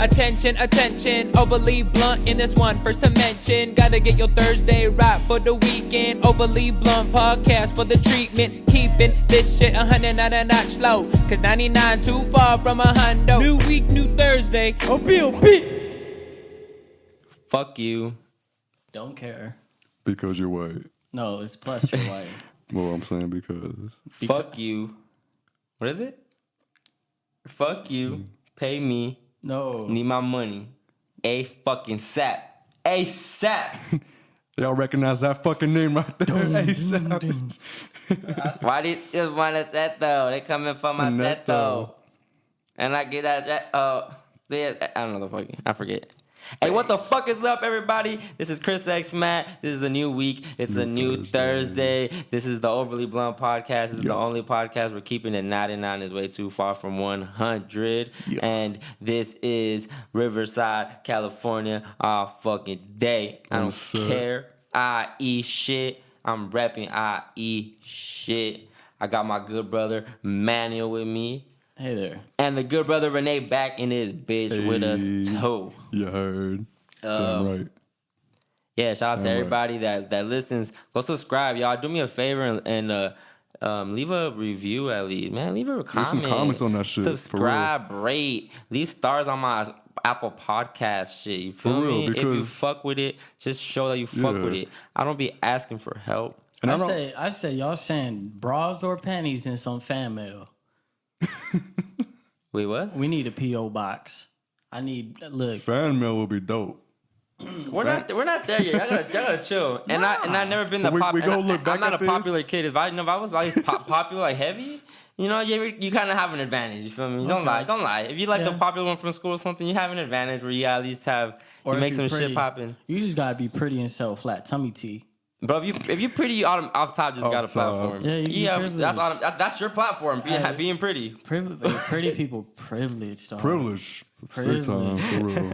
Attention, attention, overly blunt in this one. First to mention, gotta get your Thursday right for the weekend. Overly blunt podcast for the treatment. Keeping this shit 100 not a notch low. Cause 99 too far from a hundo. New week, new Thursday. Fuck you. Don't care. Because you're white. No, it's plus you're white. Well, I'm saying because. Fuck you. What is it? Fuck you. Pay me. No. Need my money. A fucking sap. ASAP. Y'all recognize that fucking name right there? ASAP. Why do you want a set though? They coming for my set though. And I get that set. I don't know the fucking. I forget. Hey, what the fuck is up, everybody? This is Chris X Matt. This is a new week. It's a new Thursday. This is the Overly Blunt podcast. This is the only podcast we're keeping it 99 is way too far from 100. And this is Riverside, California, all fucking day. I don't care. I eat shit. I'm repping I eat shit. I got my good brother Manny with me. Hey there. And the good brother Renee back in his bitch with us too. You heard. Damn right. Yeah, shout out to everybody that listens. Go subscribe, y'all. Do me a favor and leave a review at least. Man, leave a comment. Leave some comments on that shit. Subscribe, rate, leave stars on my Apple Podcast shit. You feel me? If you fuck with it, just show that you fuck with it. I don't be asking for help. And I say y'all send bras or panties in some fan mail. Wait, what? We need a P.O. box. I need look. Fan mail will be dope. We're not there yet. I gotta chill. And I've never been the popular. I'm not a popular kid. If I was like popular, like heavy, you know, you kind of have an advantage. You feel me? Don't lie. If you like the popular one from school or something, you have an advantage where you at least have you make some shit popping. You just gotta be pretty and sell flat tummy tea. Bro, if you pretty off top, just got a platform. Yeah, that's your platform. Being pretty. Pretty people privileged. Dog. Privilege. Big time, for real.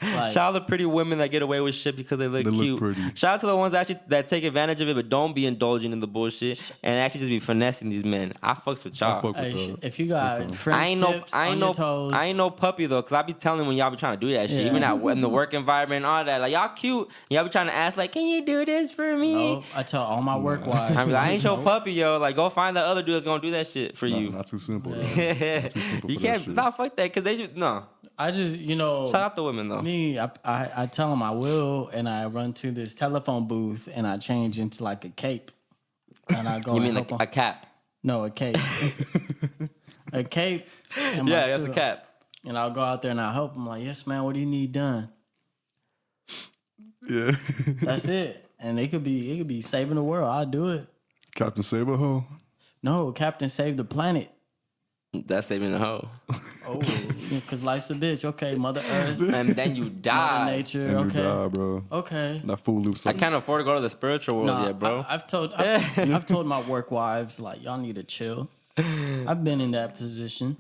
Shout out to pretty women that get away with shit because they look cute. Look pretty. Shout out to the ones that take advantage of it, but don't be indulging in the bullshit and actually just be finessing these men. I fucks with y'all. If you got French tips on your toes. I ain't no puppy though, cause I be telling when y'all be trying to do that shit, even in the work environment and all that. Like y'all cute, y'all be trying to ask like, can you do this for me? No, I tell all my work wives. I mean, I ain't your puppy, yo. Like go find that other dude that's gonna do that shit for you. Not too simple. You can't. Nah, fuck that, cause they just no. I just, shout out to women though. Me, I tell them I will, and I run to this telephone booth and I change into like a cape, and I go. You mean like a cap? No, a cape. A cape. And that's a cap. And I'll go out there and I'll help them. Like, yes, man, what do you need done? Yeah. That's it. And it could be saving the world. I'll do it. Captain Saberho? No, Captain Save the Planet. That's saving the hoe. Oh, because life's a bitch. Okay, Mother Earth. And then you die. Mother Nature. And okay. you die, bro. Okay. That fool loops. I can't afford to go to the spiritual world yet, bro. I've told my work wives, like, y'all need to chill. I've been in that position.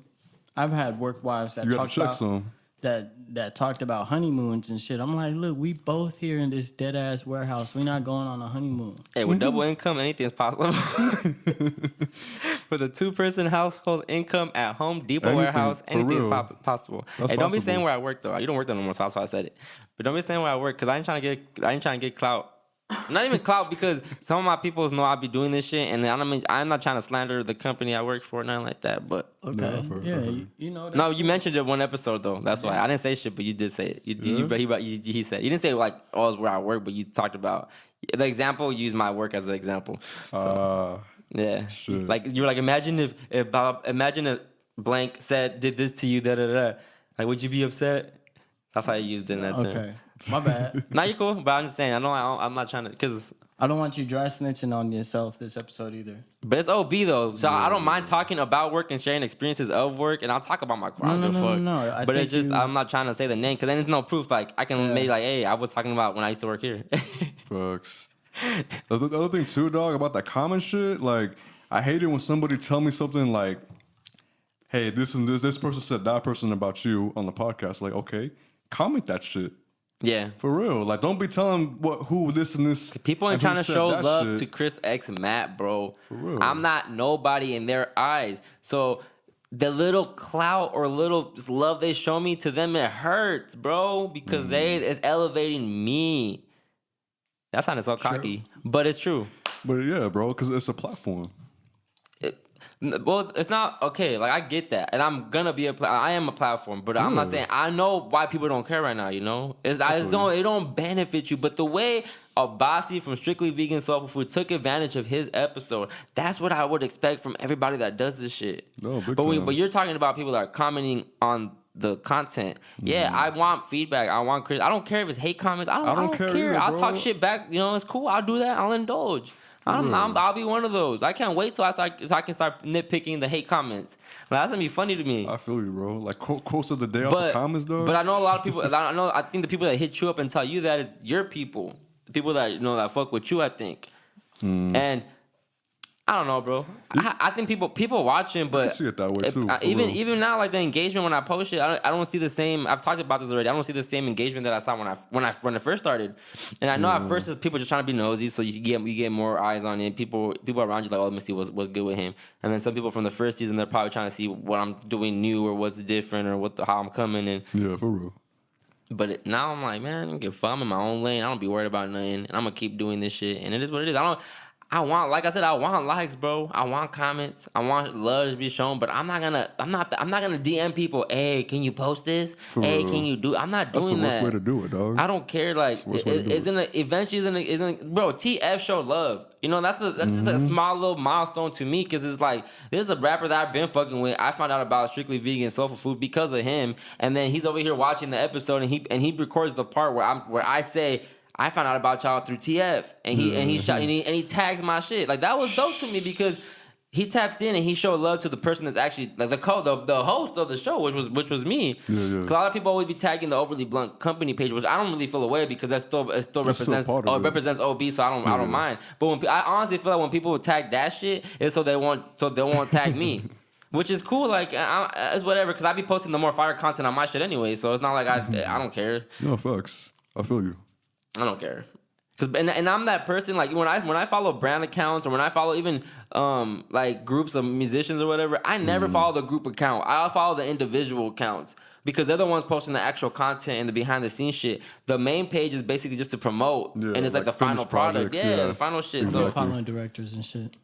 I've had work wives that talked about honeymoons and shit. I'm like, look, we both here in this dead ass warehouse. We're not going on a honeymoon. Hey, with double income, anything's possible. With a 2-person household income at Home Depot warehouse, anything's possible. Hey, don't be saying where I work though. You don't work there no more, so that's why I said it. But don't be saying where I work because I ain't trying to get clout. Not even clout because some of my people know I be doing this shit, and I'm not trying to slander the company I work for, nothing like that. But okay, you know. No, you mentioned it one episode though. That's why I didn't say shit, but you did say it. He said you didn't say like it's where I work, but you talked about the example. You used my work as an example. Shit. Like you were like, imagine if blank did this to you, da da da. Like, would you be upset? That's how you used it in that term. Okay. My bad. Nah, you cool, but I'm just saying. I'm not trying to, cause I don't want you dry snitching on yourself this episode either. But it's OB though, so I don't mind talking about work and sharing experiences of work, and I'll talk about my car. No. But it's just I'm not trying to say the name, cause then there's no proof. Like I can make like, hey, I was talking about when I used to work here. Fucks. The other thing too, dog, about that common shit. Like I hate it when somebody tell me something like, "Hey, this person said that person about you on the podcast." Like, okay, comment that shit. Yeah. For real. Like, don't be telling who this and this. People ain't trying to show love to Chris X Matt, bro. For real. I'm not nobody in their eyes. So the little clout or little love they show me, to them it hurts, bro, because it's elevating me. That sounded so cocky, but it's true. But yeah, bro, because it's a platform. Well, it's not okay. Like, I get that, and I'm gonna be I am a platform, but I'm not saying I know why people don't care right now. You know, it don't benefit you. But the way Abasi from Strictly Vegan Soulful Food took advantage of his episode, that's what I would expect from everybody that does this shit. No, big time. But you're talking about people that are commenting on the content. Yeah, I want feedback. I want criticism. I don't care if it's hate comments. I don't care. Either, I'll talk shit back. You know, it's cool. I'll do that. I'll indulge. I'll be one of those. I can't wait till I can start nitpicking the hate comments. Like, that's gonna be funny to me. I feel you, bro. Like quotes of the day off the comments, though. But I know a lot of people. I think the people that hit you up and tell you that it's your people, the people that that fuck with you. I think, and I don't know, bro. I think people watching, but I see it that way too. Even now, like the engagement when I post it, I don't see the same. I've talked about this already. I don't see the same engagement that I saw when it first started. And I know at first it's people just trying to be nosy, so you get more eyes on it. People around you like, oh, let me see what's good with him. And then some people from the first season, they're probably trying to see what I'm doing new or what's different or how I'm coming. And yeah, for real. But now I'm like, man, I don't give a fuck. I'm in my own lane. I don't be worried about nothing, and I'm gonna keep doing this shit. And it is what it is. I want likes, bro. I want comments. I want love to be shown. But I'm not gonna DM people. Hey, can you post this? Hey, can you do? I'm not doing that. That's the worst way to do it, dog. I don't care. Like, eventually, bro. TF showed love. You know, that's just a small little milestone to me, because it's like, this is a rapper that I've been fucking with. I found out about Strictly Vegan Soulful Food because of him, and then he's over here watching the episode, and he records the part where I say, I found out about y'all through TF, and he tags my shit. Like, that was dope to me, because he tapped in and he showed love to the person that's actually like the host of the show, which was me. Cause a lot of people always be tagging the Overly Blunt company page, which I don't really feel away, because it still represents OB, so I don't mind. But I honestly feel like when people tag that shit, it's so they won't tag me. Which is cool, like, it's whatever, because I be posting the more fire content on my shit anyway, so it's not like I don't care. No, facts. I feel you. I don't care. And I'm that person, like, when I follow brand accounts, or when I follow even like groups of musicians or whatever, I never follow the group account. I'll follow the individual accounts, because they're the ones posting the actual content and the behind the scenes shit. The main page is basically just to promote, and it's like the final product. Yeah, the final shit. Exactly. So following directors and shit.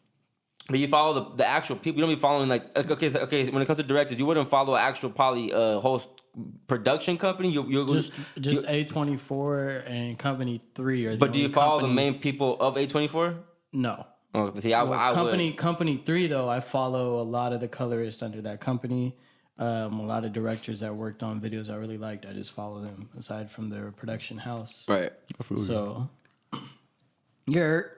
But you follow the actual people. You don't be following like okay. When it comes to directors, you wouldn't follow an actual host production company. You just A24 and Company 3 are. But do you follow the main people of A24? No. Oh, see, I would. Company 3 though, I follow a lot of the colorists under that company. A lot of directors that worked on videos I really liked. I just follow them aside from their production house. Right. So you're.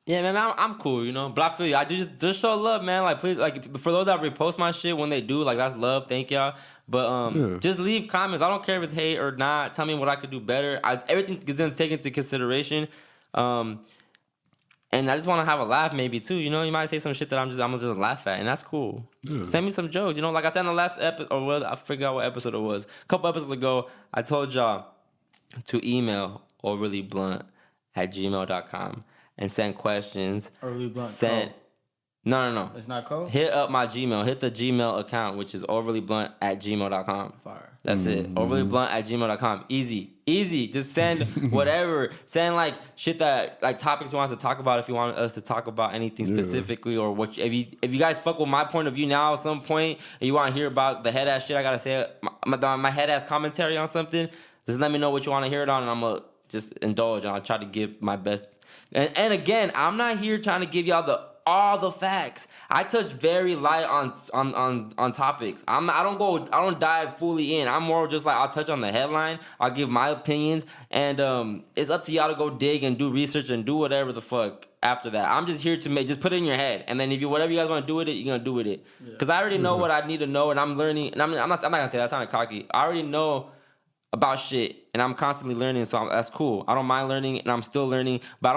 Yeah, man, I'm cool, you know. But I feel you. I just show love, man. Like, please, like, for those that repost my shit when they do, like, that's love. Thank y'all. But just leave comments. I don't care if it's hate or not. Tell me what I could do better. Everything is gonna take into consideration. And I just want to have a laugh, maybe too. You know, you might say some shit that I'm gonna just laugh at, and that's cool. Yeah. Send me some jokes. You know, like I said in the last episode, or I forgot what episode it was. A couple episodes ago, I told y'all to email overlyblunt@gmail.com. and send questions. Overly Blunt. No. It's not code? Hit up my Gmail. Hit the Gmail account, which is overlyblunt@gmail.com. Fire. That's it. Overlyblunt@gmail.com. Easy. Just send whatever. Send like shit that like topics you want us to talk about. If you want us to talk about anything specifically, or what if you guys fuck with my point of view now at some point, and you want to hear about the head ass shit I gotta say, my head ass commentary on something, just let me know what you want to hear it on, and I'm gonna just indulge, and I'll try to give my best. And again, I'm not here trying to give y'all all the facts. I touch very light on topics. I don't dive fully in. I'm more just like, I'll touch on the headline. I'll give my opinions, and it's up to y'all to go dig and do research and do whatever the fuck after that. I'm just here to just put it in your head, and then if whatever you guys want to do with it, you're gonna do with it. Because I already know what I need to know, and I'm learning. And I'm not gonna say that sounded cocky. I already know about shit, and I'm constantly learning, so that's cool. I don't mind learning, and I'm still learning, but I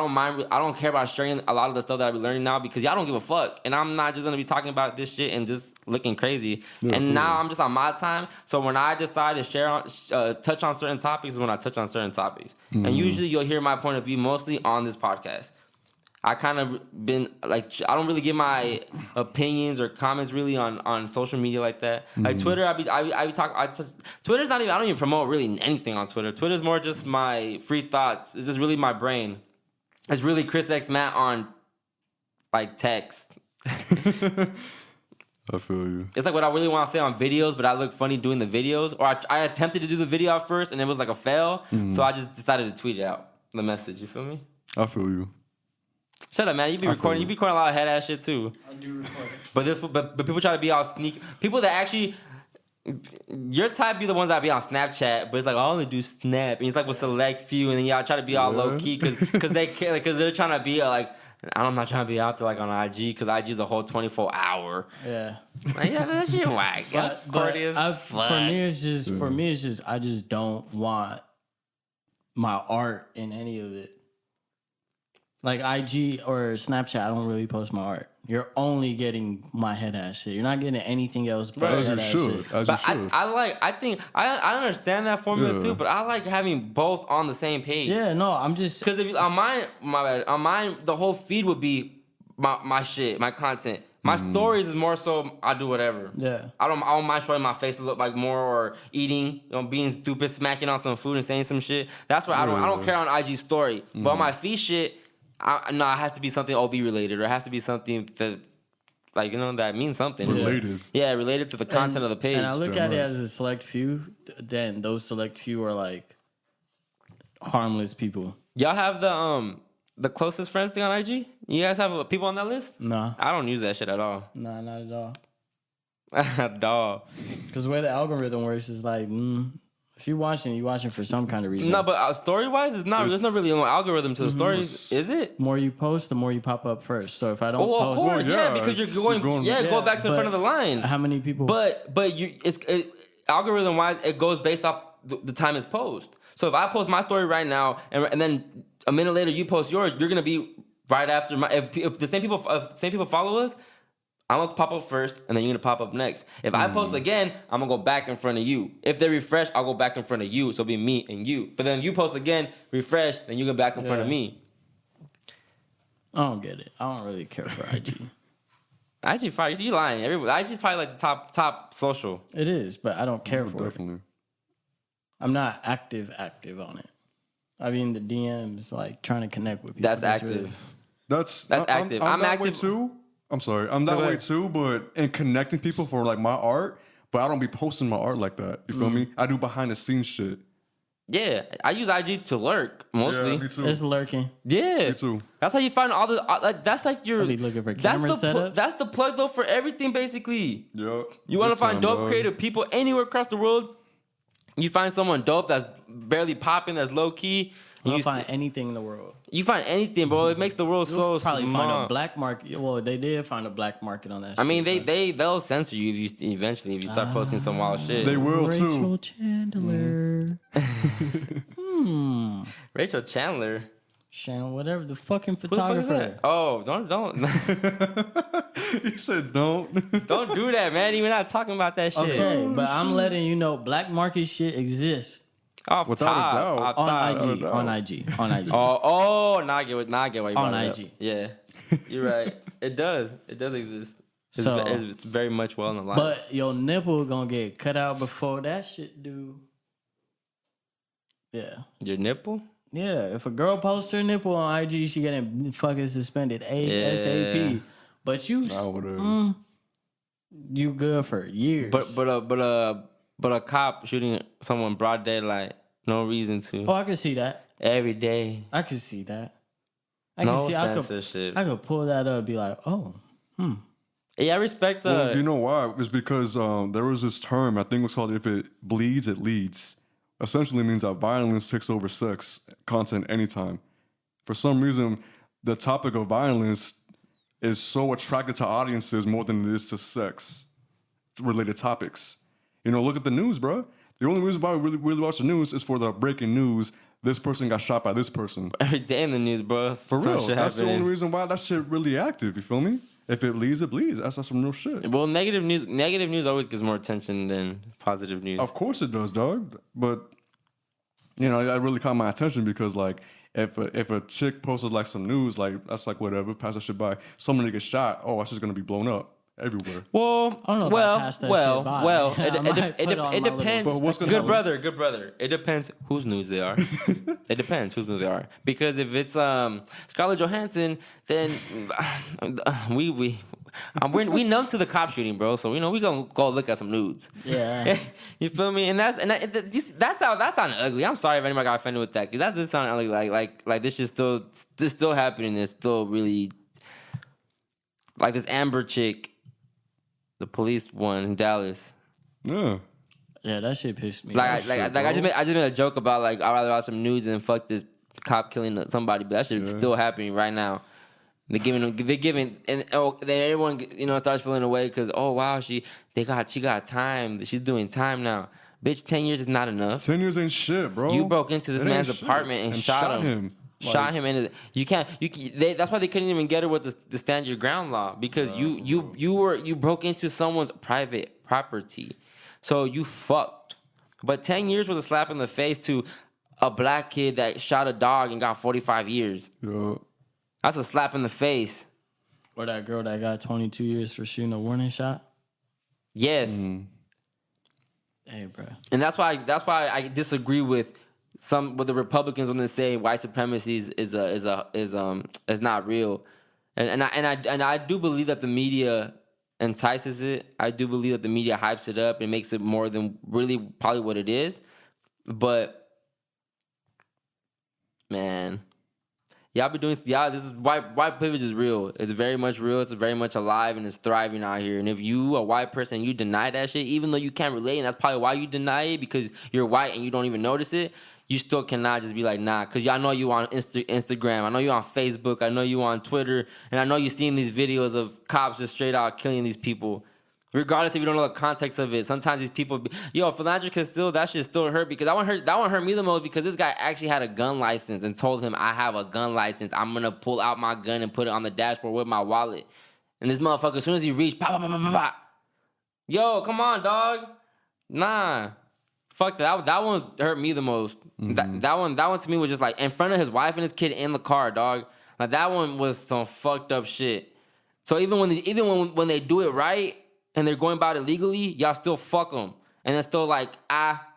don't care about sharing a lot of the stuff that I be learning now, because y'all don't give a fuck, and I'm not just gonna be talking about this shit and just looking crazy. And now I'm just on my time, so when I decide to touch on certain topics is when I touch on certain topics. And usually you'll hear my point of view mostly on this podcast. I kind of been like, I don't really give my opinions or comments really on social media like that. Like Twitter, Twitter's not even, I don't even promote really anything on Twitter. Twitter's more just my free thoughts. It's just really my brain. It's really Chris X Matt on like text. I feel you. It's like what I really want to say on videos, but I look funny doing the videos. Or I attempted to do the video at first and it was like a fail. So I just decided to tweet it out, the message. You feel me? I feel you. Shut up, man. You be recording. You be recording a lot of head ass shit too. I do record. But people try to be all sneak. People that actually, your type be the ones that be on Snapchat, but it's like I only do Snap, and it's like with select few, and then y'all try to be all low key because they're trying to be like. I'm not trying to be out there like on IG because IG is a whole 24 hour. Yeah. Like, yeah, that shit whack. For me it's just I just don't want my art in any of it. Like IG or Snapchat, I don't really post my art. You're only getting my head ass shit. You're not getting anything else but As head you ass should. shit. As you should. I understand that formula too, but I like having both on the same page. Yeah, no, I'm just Because if on mine, the whole feed would be my shit, my content. My stories is more so I do whatever. Yeah. I don't mind showing my face to look like more or eating, being stupid, smacking on some food and saying some shit. That's why I don't care on IG story. But on my feed shit, it has to be something OB related, or it has to be something that, like, that means something. Related. Yeah, related to the content of the page. And I look at it as a select few. Then those select few are like harmless people. Y'all have the closest friends thing on IG? You guys have people on that list? Nah. I don't use that shit at all. Nah, not at all. At all. Because the way the algorithm works is like, if you're watching for some kind of reason. No, but story wise, there's not really an algorithm to the stories, is it? The more you post, the more you pop up first. So if I don't Oh, of post, course, yeah, because it's you're going, go back to the but front of the line. how many people? But algorithm wise, it goes based off the time it's posted. So if I post my story right now, and then a minute later you post yours, you're gonna be right after my. If the same people follow us, I'm gonna pop up first, and then you're gonna pop up next. If I post again, I'm gonna go back in front of you. If they refresh, I'll go back in front of you. So it'll be me and you. But then you post again, refresh, then you go back in front of me. I don't get it. I don't really care for IG. IG probably you lying. IG's probably like the top social. It is, but I don't care for it. Definitely. I'm not active on it. I mean, the DMs, like trying to connect with people. That's active. That's active. I'm that active way too. I'm sorry. I'm that way too, but in connecting people for like my art, but I don't be posting my art like that. You feel me? I do behind the scenes shit. Yeah, I use IG to lurk mostly. Yeah, me too. It's lurking. Yeah, Me too. That's how you find all the. That's like your. I be looking for camera setups. That's the plug though for everything basically. Yep. You want to Big find time, dope dog. creative people anywhere across the world. You find someone dope that's barely popping, that's low key. You don't find anything in the world. You find anything, bro. It makes the world You'll so probably small. find a black market. Well, they did find a black market on that. I mean, shit, they'll censor you eventually if you start posting some wild shit. They will Rachel too. Chandler. Rachel Chandler. Shannon, whatever the fucking Who the fuck is photographer. that? Oh, don't He said don't. don't do that, man. We're not talking about that shit. Okay, but I'm letting you know black market shit exists Off Without a top, doubt. off on top. IG. doubt. On IG. Now I get why you On brought it up. IG. Yeah, you're right. It does exist. So- It's very much well in the line. But your nipple gonna get cut out before that shit do. Yeah. Your nipple? Yeah, if a girl posts her nipple on IG, she getting fucking suspended ASAP. But you, Whatever. you good for years. But a cop shooting someone broad daylight, no reason to. Oh, I can see that. Every day. I can see that. I No can see. censorship. I could pull that up. And be like, oh, Yeah, I respect. Well, you know why? It's because there was this term, I think it was called "if it bleeds, it leads." Essentially means that violence takes over sex content anytime. For some reason, the topic of violence is so attracted to audiences more than it is to sex-related topics. Look at the news, bro. The only reason why we really watch the news is for the breaking news. This person got shot by this person. every day in the news, bro. For real. That's the only reason why that shit really active. You feel me? If it bleeds, it bleeds. That's some real shit. Well, negative news always gets more attention than positive news. Of course it does, dog. But, that really caught my attention because, like, if a chick posts like some news, like that's like whatever, pass that shit by. Somebody gets shot. Oh, that's just gonna be blown up everywhere. Well, I don't know if I passed that shit by. It depends. But what's gonna Good happen? brother, good brother. It depends whose news they are. It depends whose news they are. Because if it's Scarlett Johansson, then we numb to the cop shooting, bro. So we gonna go look at some nudes. Yeah. You feel me? And that sounded ugly. I'm sorry if anybody got offended with that, because that just sounded ugly. Like this is still happening. It's still really like this Amber chick. The police one in Dallas. Yeah. Yeah, that shit pissed me Like off. I just made a joke about like I'd rather watch some news than fuck this cop killing somebody, but that shit's still happening right now. They're giving, and then everyone starts feeling away because wow she got time. She's doing time now. Bitch, 10 years is not enough. 10 years ain't shit, bro. You broke into this man's apartment and shot him. Shot him in. That's why they couldn't even get her with the stand your ground law, because you broke into someone's private property, so you fucked. But 10 years was a slap in the face to a black kid that shot a dog and got 45 years. Yeah. That's a slap in the face. Or that girl that got 22 years for shooting a warning shot. Yes. Hey, bro. And that's why I disagree with the Republicans when they say white supremacy is not real, and I do believe that the media entices it. I do believe that the media hypes it up and makes it more than really probably what it is. But man, this is white privilege is real. It's very much real. It's very much alive and it's thriving out here. And if you a white person, you deny that shit, even though you can't relate, and that's probably why you deny it, because you're white and you don't even notice it. You still cannot just be like, nah, because I know you on Instagram. I know you on Facebook. I know you on Twitter. And I know you seen these videos of cops just straight out killing these people. Regardless if you don't know the context of it. Sometimes these people, philanthropy that shit still hurt, because that one hurt me the most, because this guy actually had a gun license and told him, I have a gun license. I'm going to pull out my gun and put it on the dashboard with my wallet. And this motherfucker, as soon as he reached, pop, pop, pop, pop, pop. Yo, come on, dog. Nah. Fuck that. That one hurt me the most. Mm-hmm. That one to me was just like in front of his wife and his kid in the car, dog. Like that one was some fucked up shit. So even when they do it right and they're going about it legally, y'all still fuck them, and it's still like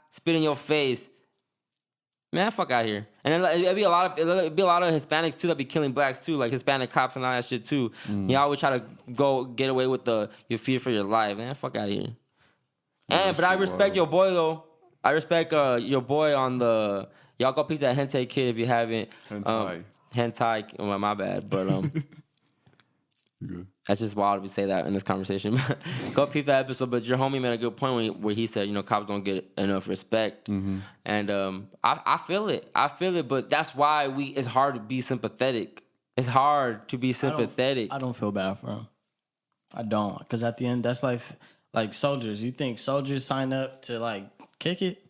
spit in your face. Man, fuck out here. And it'd be a lot of Hispanics too that be killing blacks too, like Hispanic cops and all that shit too. Y'all always try to go get away with your fear for your life. Man, fuck out of here. But I respect your boy though. I respect your boy on the. Y'all go peep that hentai kid if you haven't. Hentai. Well, my bad, but that's just wild to say that in this conversation. Go peep that episode. But your homie made a good point where he said, cops don't get enough respect, and I feel it. But that's why it's hard to be sympathetic. It's hard to be sympathetic. I don't feel bad for him. I don't, because at the end, that's like soldiers. You think soldiers sign up to like kick it?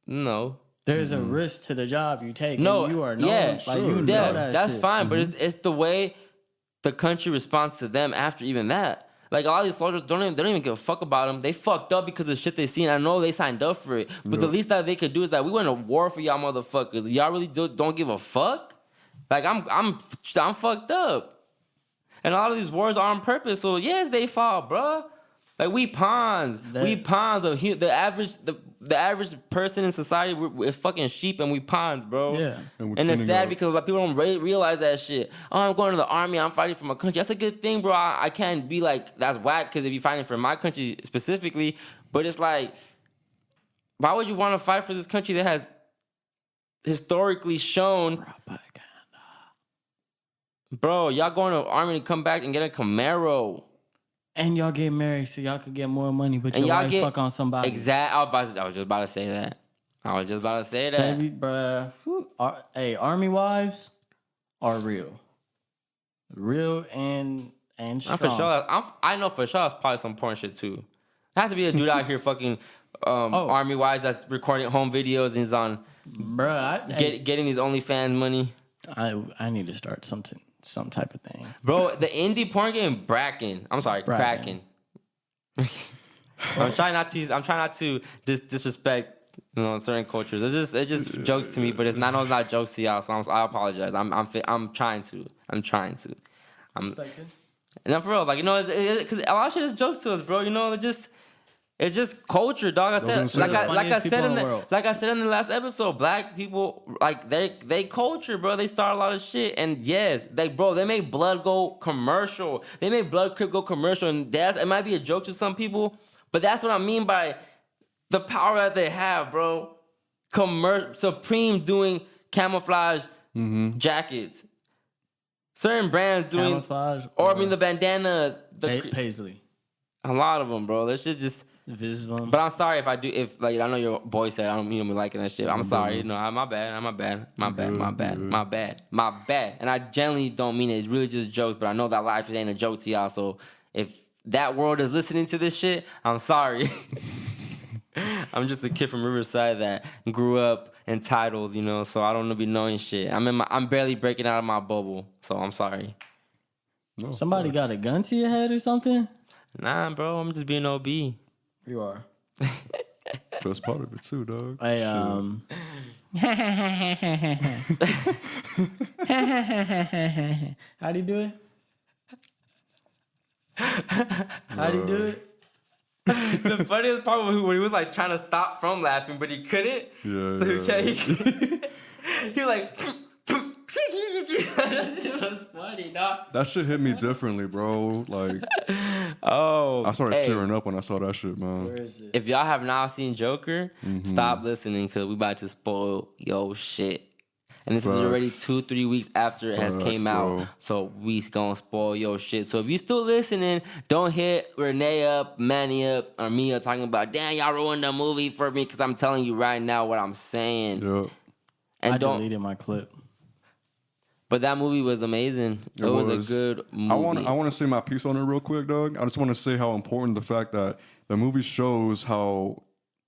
No. There's a risk to the job you take. No, and you are known. yeah, like, you know that's shit. fine. But it's the way the country responds to them after even that. Like all these soldiers they don't even give a fuck about them. They fucked up because of shit they seen. I know they signed up for it, but the least that they could do is that we went to war for y'all motherfuckers. Y'all really don't give a fuck. Like I'm fucked up, and a lot of these wars are on purpose. So yes, they fall, bruh. Like we pawns. The average person in society, we're fucking sheep and we pawns, bro. Yeah. And it's sad because like, people don't realize that shit. Oh, I'm going to the army. I'm fighting for my country. That's a good thing, bro. I can't be like, that's whack, because if you're fighting for my country specifically, but it's like, why would you want to fight for this country that has historically shown... Bro, y'all going to the army to come back and get a Camaro. And y'all get married so y'all could get more money, but your wife fuck on somebody. Exactly. I was just about to say that. Baby, bruh. Hey, army wives are real. Real and strong. I know for sure it's probably some porn shit too. There has to be a dude out here fucking army wives that's recording home videos and he's on getting these OnlyFans money. I need to start some type of thing. Bro, the indie porn game Kraken. I'm trying not to disrespect You know, in certain cultures, it's just jokes to me, but it's not jokes to y'all. So I apologize. I'm trying to. Respected. And for real, like, you know, because a lot of shit is jokes to us, bro. You know, it's just culture, dog. I said, like I said in the last episode, black people, like they culture, bro. They start a lot of shit, and yes, they made blood go commercial. They made blood crip go commercial, and it might be a joke to some people, but that's what I mean by the power that they have, bro. Supreme doing camouflage jackets. Certain brands doing Camouflage, or I mean the bandana, Paisley. A lot of them, bro. That shit just. Visvum. But I'm sorry if I do. If like I know your boy said I don't mean me liking that shit. I'm sorry. You know, my bad. My bad. And I generally don't mean it. It's really just jokes. But I know that life ain't a joke to y'all. So if that world is listening to this shit, I'm sorry. I'm just a kid from Riverside that grew up entitled, you know. So I don't be knowing shit. I'm barely breaking out of my bubble. So I'm sorry. No, somebody got a gun to your head or something? Nah, bro. I'm just being OB. You are. That's part of it too, dog. How'd he do it? How'd he do it? The funniest part was when he was like trying to stop from laughing, but he couldn't. Yeah. So he was like. That shit was funny, dog. That shit hit me differently, bro. Like, I started tearing up when I saw that shit, man. Where is it? If y'all have not seen Joker, stop listening because we about to spoil your shit. And this is already 2-3 weeks after it has came out, so we gonna spoil your shit. So if you still listening, don't hit Renee up, Manny up, or me up talking about, damn, y'all ruined the movie for me because I'm telling you right now what I'm saying. Yeah. And I deleted my clip. But that movie was amazing. It was a good movie. I want to say my piece on it real quick, dog. I just want to say how important the fact that the movie shows how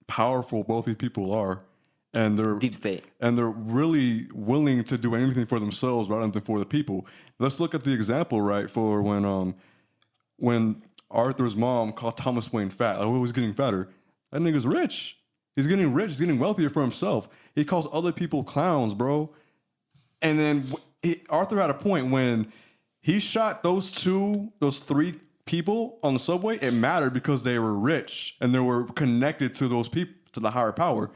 powerful both these people are, and they're deep state, and they're really willing to do anything for themselves rather than for the people. Let's look at the example, right? For when Arthur's mom called Thomas Wayne fat, like, he was getting fatter. That nigga's rich. He's getting rich. He's getting wealthier for himself. He calls other people clowns, bro. And then Arthur had a point when he shot those 3 people on the subway. It mattered because they were rich and they were connected to those people, to the higher power.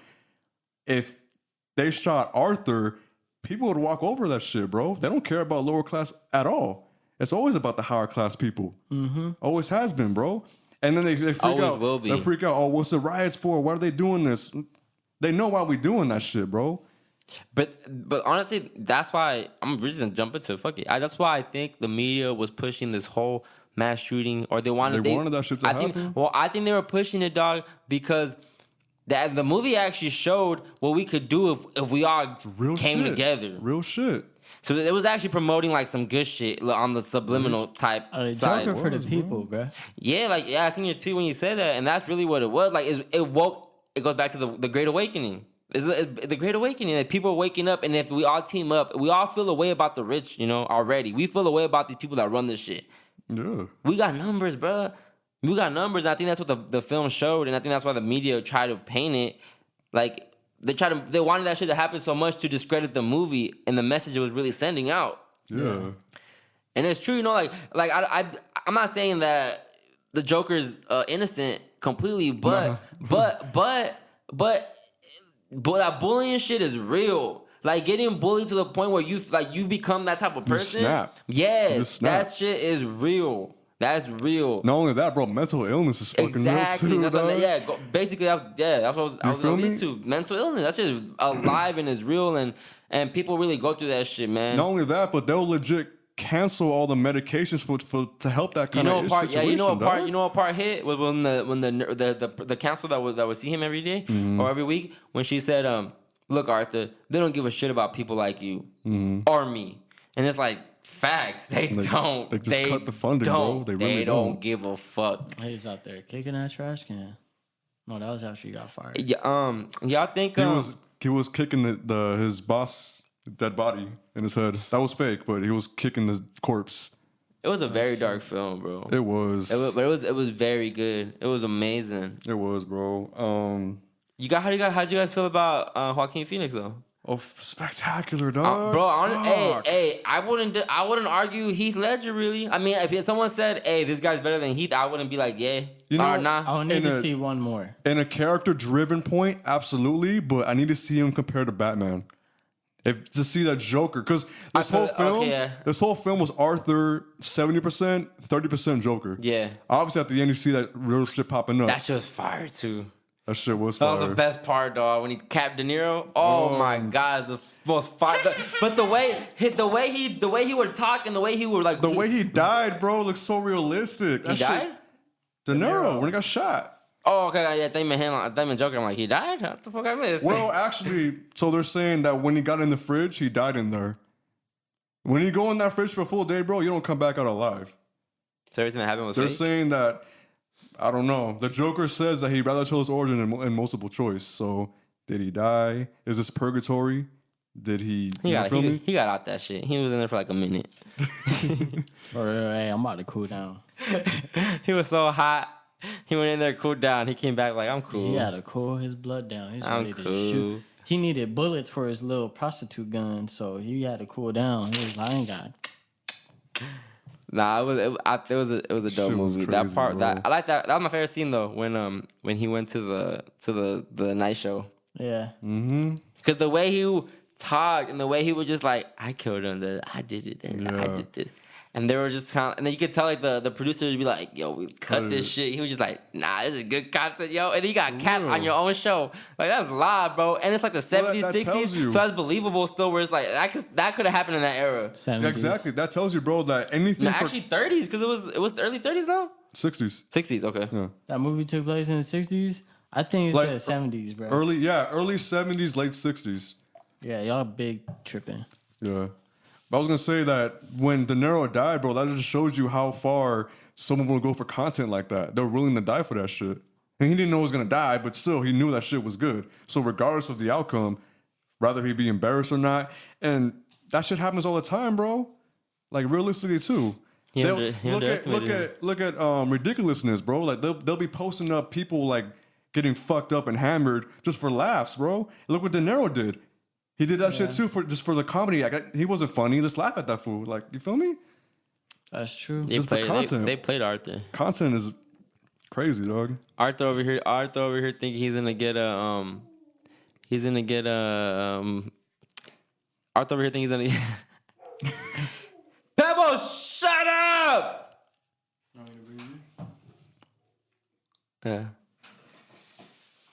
If they shot Arthur, people would walk over that shit, bro. They don't care about lower class at all. It's always about the higher class people. Mm-hmm. Always has been, bro. And then they freak out. Will be. They freak out. Oh, what's the riots for? Why are they doing this? They know why we doing that shit, bro. But honestly, that's why I'm just gonna jump into it. Fuck it. That's why I think the media was pushing this whole mass shooting, or they wanted that shit to happen. I think they were pushing it, dog, because the movie actually showed what we could do if we all came together. Real shit. So it was actually promoting like some good shit on the subliminal type side. Joker for the people, bro. Yeah, I seen your tweet when you said that, and that's really what it was. Like it woke. It goes back to the Great Awakening. It's the Great Awakening. Like, people are waking up, and if we all team up, we all feel a way about the rich, you know, already. We feel a way about these people that run this shit. Yeah. We got numbers, bro. We got numbers, and I think that's what the film showed, and I think that's why the media tried to paint it. Like, they wanted that shit to happen so much to discredit the movie and the message it was really sending out. Yeah. And it's true, you know, like I'm not saying that the Joker's innocent completely, but that bullying shit is real. Like, getting bullied to the point where you become that type of person. You snap. Yes, that shit is real. That's real. Not only that, bro, mental illness is fucking real too. That's basically, that's what I was gonna lead to. Mental illness. That shit is alive and is real, and people really go through that shit, man. Not only that, but they'll legit cancel all the medications for to help that kind of situation. Yeah, you know what part hit was when the counselor that would see him every day or every week, when she said, "Look, Arthur, they don't give a shit about people like you or me," and it's like, facts. They don't. They just cut the funding, bro. They really don't give a fuck. He's out there kicking that trash can. No, that was after he got fired. Yeah. Y'all think he was kicking his boss dead body in his head. That was fake, but he was kicking the corpse. It was a very dark film, bro. It was. But it was very good. It was amazing. It was, bro. How'd you guys feel about Joaquin Phoenix though? Oh, spectacular, dog. Bro, I wouldn't argue Heath Ledger really. I mean, if someone said, "Hey, this guy's better than Heath," I wouldn't be like, "Yeah, You know, nah." I'll need to see one more. In a character-driven point, absolutely, but I need to see him compared to Batman. If to see that Joker, because this whole film was Arthur 70%, 30% Joker. Yeah. Obviously, at the end, you see that real shit popping up. That shit was fire too. That shit was That fire. was the best part, dog. When he capped De Niro. Oh my God, it's the most fire. But the way he would talk and the way he would like. The way he died, bro, looks so realistic. He died? De Niro, when he got shot. Oh, okay. Yeah, they meant Joker. I'm like, he died? What the fuck I missed? Well, actually, so they're saying that when he got in the fridge, he died in there. When you go in that fridge for a full day, bro, you don't come back out alive. So everything that happened was They're fake? saying that, I don't know. The Joker says that he'd rather tell his origin in multiple choice. So, did he die? Is this purgatory? Did he? He got out that shit. He was in there for like a minute. For real, hey, I'm about to cool down. He was so hot. He went in there, cooled down. He came back like, I'm cool. He had to cool his blood down. He's I'm ready cool. to shoot. He needed bullets for his little prostitute gun, so he had to cool down. He was like, I ain't got. Nah, it was a dope Shit was movie. crazy, That part, bro. I like that. That was my favorite scene though, when he went to the night show. Yeah. Because the way he talked and the way he was just like, I killed him, I did it, and I did this. And they were just kind of, and then you could tell like the producers would be like, yo, we cut this shit. He was just like, nah, this is good content, yo. And then you got capped on your own show. Like, that's live, bro. And it's like the 70s, that 60s. you. So that's believable still, where it's like, that could have happened in that era. 70s. Exactly. That tells you, bro, that anything. No, actually 30s, because it was the early 30s, though? 60s. 60s, okay. Yeah. That movie took place in the 60s. I think it's Like, the 70s, bro. Early 70s, late 60s. Yeah, y'all big tripping. Yeah. But I was going to say that when De Niro died, bro, that just shows you how far someone will go for content like that. They're willing to die for that shit. And he didn't know he was going to die, but still, he knew that shit was good. So regardless of the outcome, rather he be embarrassed or not, and that shit happens all the time, bro. Like, realistically, too. Look at ridiculousness, bro. Like, they'll be posting up people, like, getting fucked up and hammered just for laughs, bro. Look what De Niro did. He did that shit too for the comedy. He wasn't funny. Just laugh at that fool. Like, you feel me? That's true. They played Arthur. Content is crazy, dog. Arthur over here thinking he's gonna get a Arthur over here thinking he's gonna Pebble, shut up! Yeah.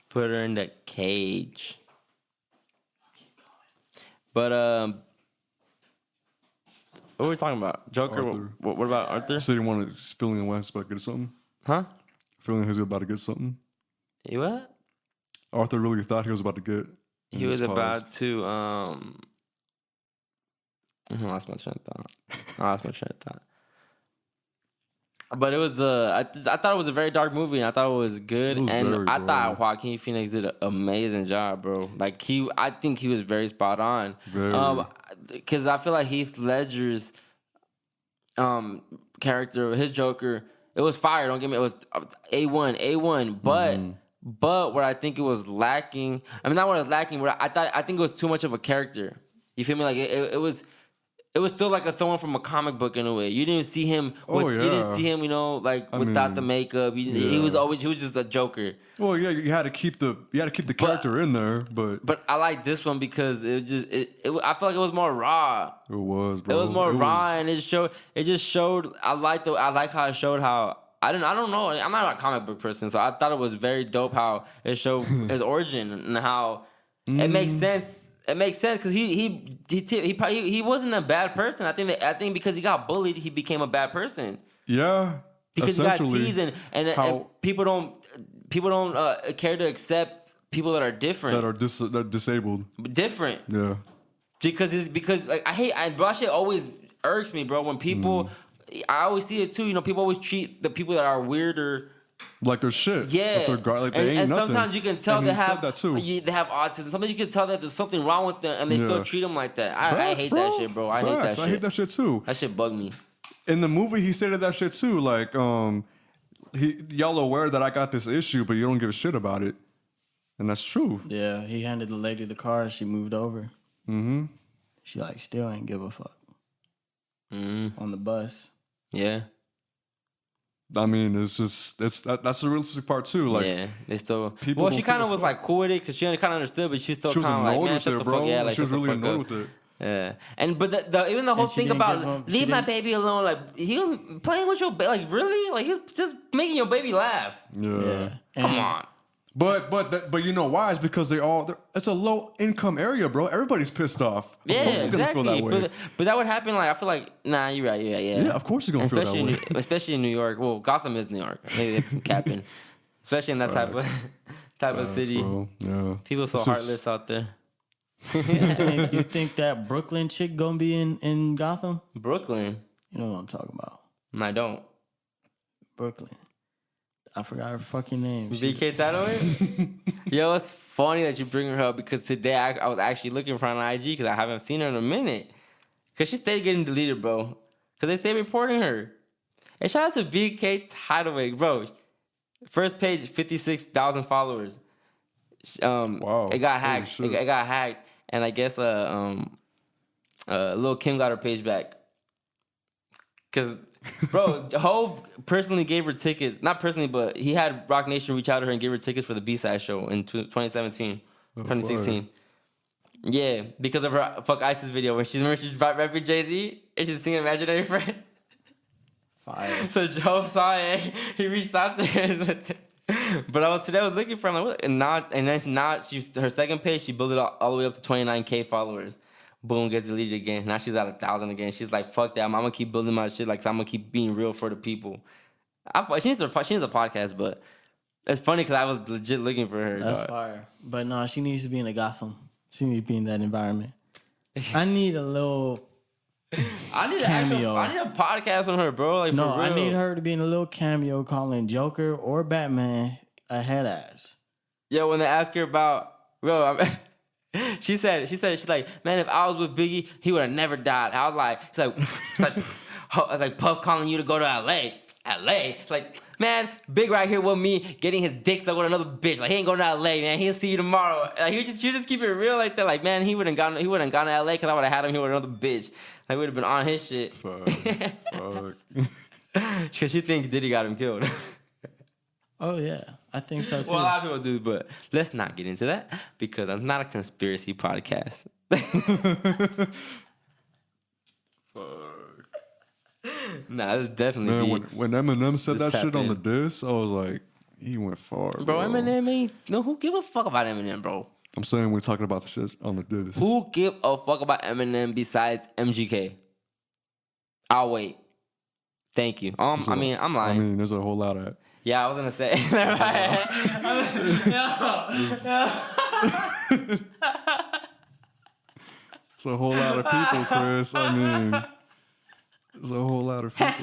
Put her in the cage. But what were we talking about? Joker. What about Arthur? So he wanted feeling in West about to get something. Huh? Feeling he's about to get something. You what? Arthur really thought he was about to get. He was about to I lost my train of thought. But it was I thought it was a very dark movie, and I thought it was good, and I thought Joaquin Phoenix did an amazing job, bro. Like I think he was very spot on. Because I feel like Heath Ledger's character, his Joker, it was fire. Don't get me, it was A1. But where I think it was lacking, I mean not what it was lacking, where I think it was too much of a character. You feel me? Like it was. It was still like someone from a comic book in a way. You didn't see him. You didn't see him. You know, like without the makeup. He was just a Joker. Well, yeah, you had to keep the character in there, but I like this one because it just I feel like it was more raw. It was, bro. It was more raw, and it just showed. I like how it showed how. I don't know. I'm not a comic book person, so I thought it was very dope how it showed his origin and how it makes sense. It makes sense because he wasn't a bad person. I think because he got bullied, he became a bad person. Yeah, because he got teased and people don't care to accept people that are different, that are disabled, different. Yeah, because like that shit always irks me, bro. When people, I always see it too. You know, people always treat the people that are weirder. Like they're shit. Yeah. Like they ain't nothing. Sometimes you can tell they have autism. Sometimes you can tell that there's something wrong with them, and they still treat them like that. I hate that shit, bro. I hate that shit too. That shit bug me. In the movie, he stated that shit too. Like, y'all aware that I got this issue, but you don't give a shit about it. And that's true. Yeah, he handed the lady the car. She moved over. Mm-hmm. She like still ain't give a fuck on the bus. Yeah. I mean, it's that's the realistic part too. Like, yeah, they still. people Well, don't she kind give of a was fuck. like cool with it because she kind of understood, but she was still she was kind of like, annoyed man, with shut it, the bro. fuck, yeah, like she was shut the really fuck annoyed up. with it. Yeah, and but the even the whole she thing didn't about give him- she leave my didn't- baby alone, like he was playing with your baby, like really, like he's just making your baby laugh. Yeah. Come And- on. But you know why? It's because it's a low income area, bro. Everybody's pissed off. Yeah, Of course it's gonna exactly. feel that way. But that would happen. Like I feel like, nah, you're right. Yeah. Yeah, of course it's gonna feel that especially way. Especially in New York. Well, Gotham is New York. Maybe they're capping. Especially in that type of city. Bro. Yeah. People so It's just- heartless out there. You think that Brooklyn chick gonna be in Gotham? Brooklyn. You know what I'm talking about. I don't. Brooklyn. I forgot her fucking name. She's- BK Tataway? Yo, it's funny that you bring her up because today I was actually looking for her on IG because I haven't seen her in a minute. Because she stayed getting deleted, bro. Because they stayed reporting her. And shout out to BK Tataway, bro. First page, 56,000 followers. Wow. It got Holy hacked. shit. It got hacked. And I guess Lil Kim got her page back. Because, bro, Hove personally gave her tickets. Not personally, but he had Rock Nation reach out to her and give her tickets for the B-side show in 2017, 2016. Yeah, because of her Fuck ISIS video when she's rapping Jay-Z and she's singing Imaginary Friends. Fire. So Joe saw it. He reached out to her. But today I was looking for him, like, what? And now her second page, she built it all the way up to 29K followers. Boom, gets deleted again. Now she's at 1,000 again. She's like, fuck that. I'm gonna keep building my shit. Like, I'm gonna keep being real for the people. She needs a podcast, but it's funny because I was legit looking for her. That's dog. fire. But no, she needs to be in a Gotham. She needs to be in that environment. I need a little. I need Cameo. I need a podcast on her, bro. Like, No, for real. I need her to be in a little cameo calling Joker or Batman a head ass. Yo, when they ask her about, bro, she's like, man, if I was with Biggie, he would have never died. I was like, it's like Puff calling you to go to LA. It's like, man, Big right here with me getting his dick sucked with another bitch. Like, he ain't going to LA, man. He'll see you tomorrow. Like, you just keep it real like that. Like, man, he wouldn't gone to LA because I would have had him here with another bitch. Like, we would have been on his shit. Fuck. Because she thinks Diddy got him killed. Oh yeah, I think so too. Well, a lot of people do, but let's not get into that because I'm not a conspiracy podcast. Nah, it's definitely Man, deep. when Eminem said Just that shit tap on the in. diss, I was like, he went far, Bro, Eminem ain't... No, who give a fuck about Eminem, bro? I'm saying we're talking about the shit on the diss. Who give a fuck about Eminem besides MGK? I'll wait. Thank you. I mean, I'm lying. I mean, there's a whole lot of. Yeah, I was gonna say. It's a whole lot of people, Chris. I mean, there's a whole lot of people.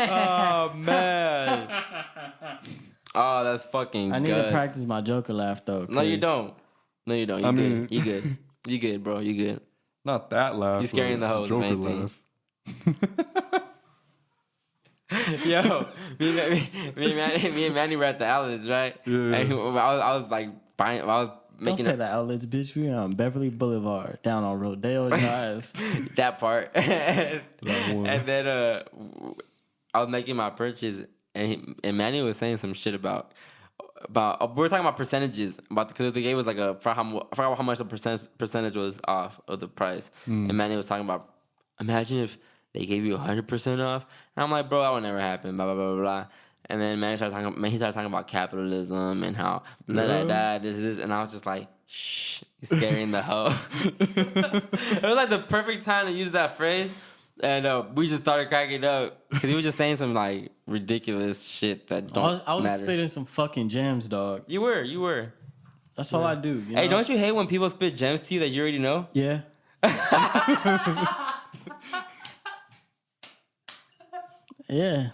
Oh, man. Oh, that's fucking I need good. to practice my Joker laugh though. No, you 'cause don't. No, you don't. You I good. mean- You good. You good, bro. You good. Not that laugh. You scaring but the it's a hoes, if Joker anything. laugh. Yo, me and Manny were at the outlets, right? Yeah. And I was like buying. I was Don't making say the outlets, bitch. We on Beverly Boulevard, down on Rodeo Drive. that part, and one. then I was making my purchase, and Manny was saying some shit about we were talking about percentages because the game was like I forgot how much the percentage was off of the price, and Manny was talking about imagine if they gave you 100% off, and I'm like, bro, that would never happen, blah blah blah blah blah. And then Manny started talking about capitalism and how this, and I was just like, shh, you're scaring the hoe. It was like the perfect time to use that phrase. And we just started cracking up because he was just saying some like ridiculous shit that don't I was matter. spitting some fucking gems, dog. You were. That's all I do. You Hey, know? don't you hate when people spit gems to you that you already know? Yeah. Yeah.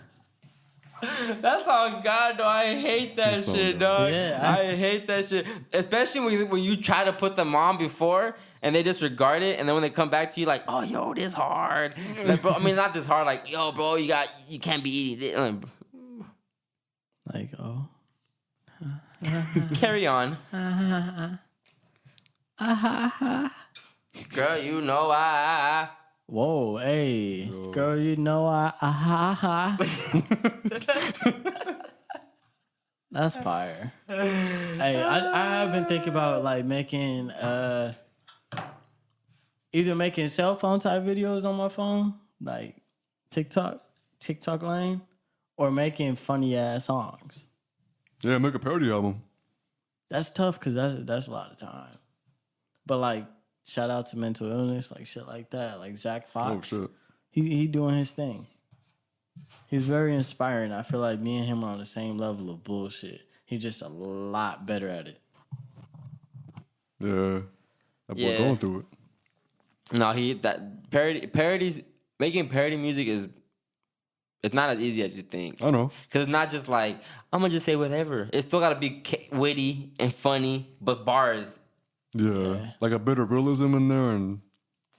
That's all God, though. I hate that That's all shit, God. dog. Yeah, I hate that shit. Especially when you try to put them on before and they disregard it, and then when they come back to you like, oh, yo, this hard. Like, bro, I mean, not this hard. Like, yo, bro, you can't be eating this. Like, oh. Carry on. Girl, you know I. Whoa, hey, girl, you know That's fire. Hey, I have been thinking about like making either making cell phone type videos on my phone, like TikTok lane, or making funny ass songs. Yeah, make a parody album. That's tough because that's a lot of time. But like, shout out to mental illness, like shit like that, like Zach Fox. Oh shit. He doing his thing. He's very inspiring. I feel like me and him are on the same level of bullshit. He's just a lot better at it. Yeah. That boy going through it. No, parodies making parody music it's not as easy as you think. I know. Cause it's not just like I'm gonna just say whatever. It's still gotta be witty and funny, but bars. Yeah. Like a bit of realism in there and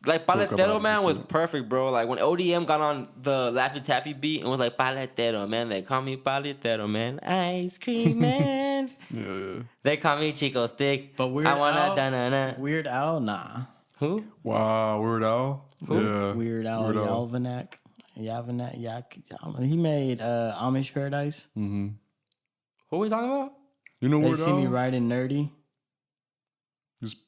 Like Paletero, man, was perfect, bro. Like when ODM got on the Laffy Taffy beat and was like Paletero, man. They call me Paletero, man. Ice cream, man. yeah. They call me Chico Stick. But Weird I wanna Al, da-na-na. Weird Al, nah. Who? Wow, Weird Al. Who? Yeah. Weird Al Yavanak. He made Amish Paradise. Mm-hmm. Who are we talking about? You know They Weird see me Al? riding nerdy.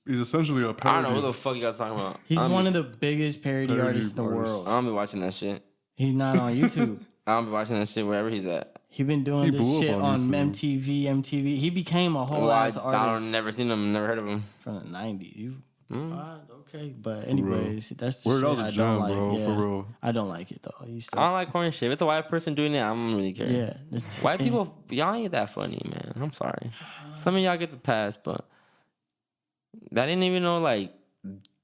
He's essentially a I parody. don't know who the fuck you guys talking about. He's one of the biggest parody artists in the I world. don't be watching that shit. He's not on YouTube. I don't be watching that shit wherever he's at. He been doing blew this up shit on on YouTube. MTV. He became a whole ass I artist never seen him, never heard of him. from the 90s. Okay, but anyways, that's the Weird shit Al's a I gem, don't like. bro, Yeah. for real. I don't like it though. I don't like corny shit. If it's a white person doing it, I don't really care. Yeah, it's- White people, y'all ain't that funny, man. I'm sorry. Some of y'all get the pass, but that ain't even no like.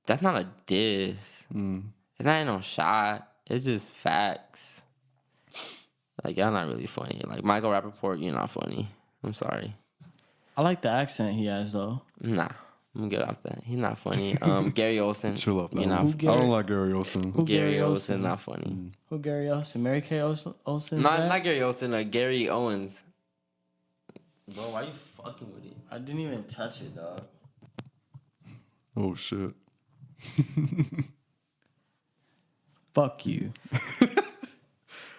That's not a diss. It's not even no shot. It's just facts. Like y'all not really funny. Like Michael Rappaport, you're not funny. I'm sorry. I like the accent he has though. Nah, I'm gonna get off that. He's not funny. Gary Olsen, Chill up, you're man. not. I don't like Gary Olsen. Who Gary Olsen, not funny. Who Gary Olsen? Mary Kay Olsen? Not Gary Olsen. Gary Owens. Bro, why you fucking with it? I didn't even touch it, dog. Oh shit. Fuck you.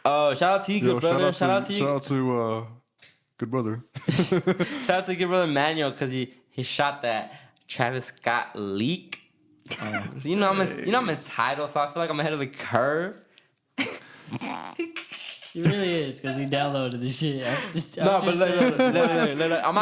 Oh, shout out to you, good brother. Shout out to you. Shout out to good brother. Shout out to good brother Manuel because he shot that Travis Scott leak. So you know I'm entitled, so I feel like I'm ahead of the curve. He really is because he downloaded the shit. No, but look, I'm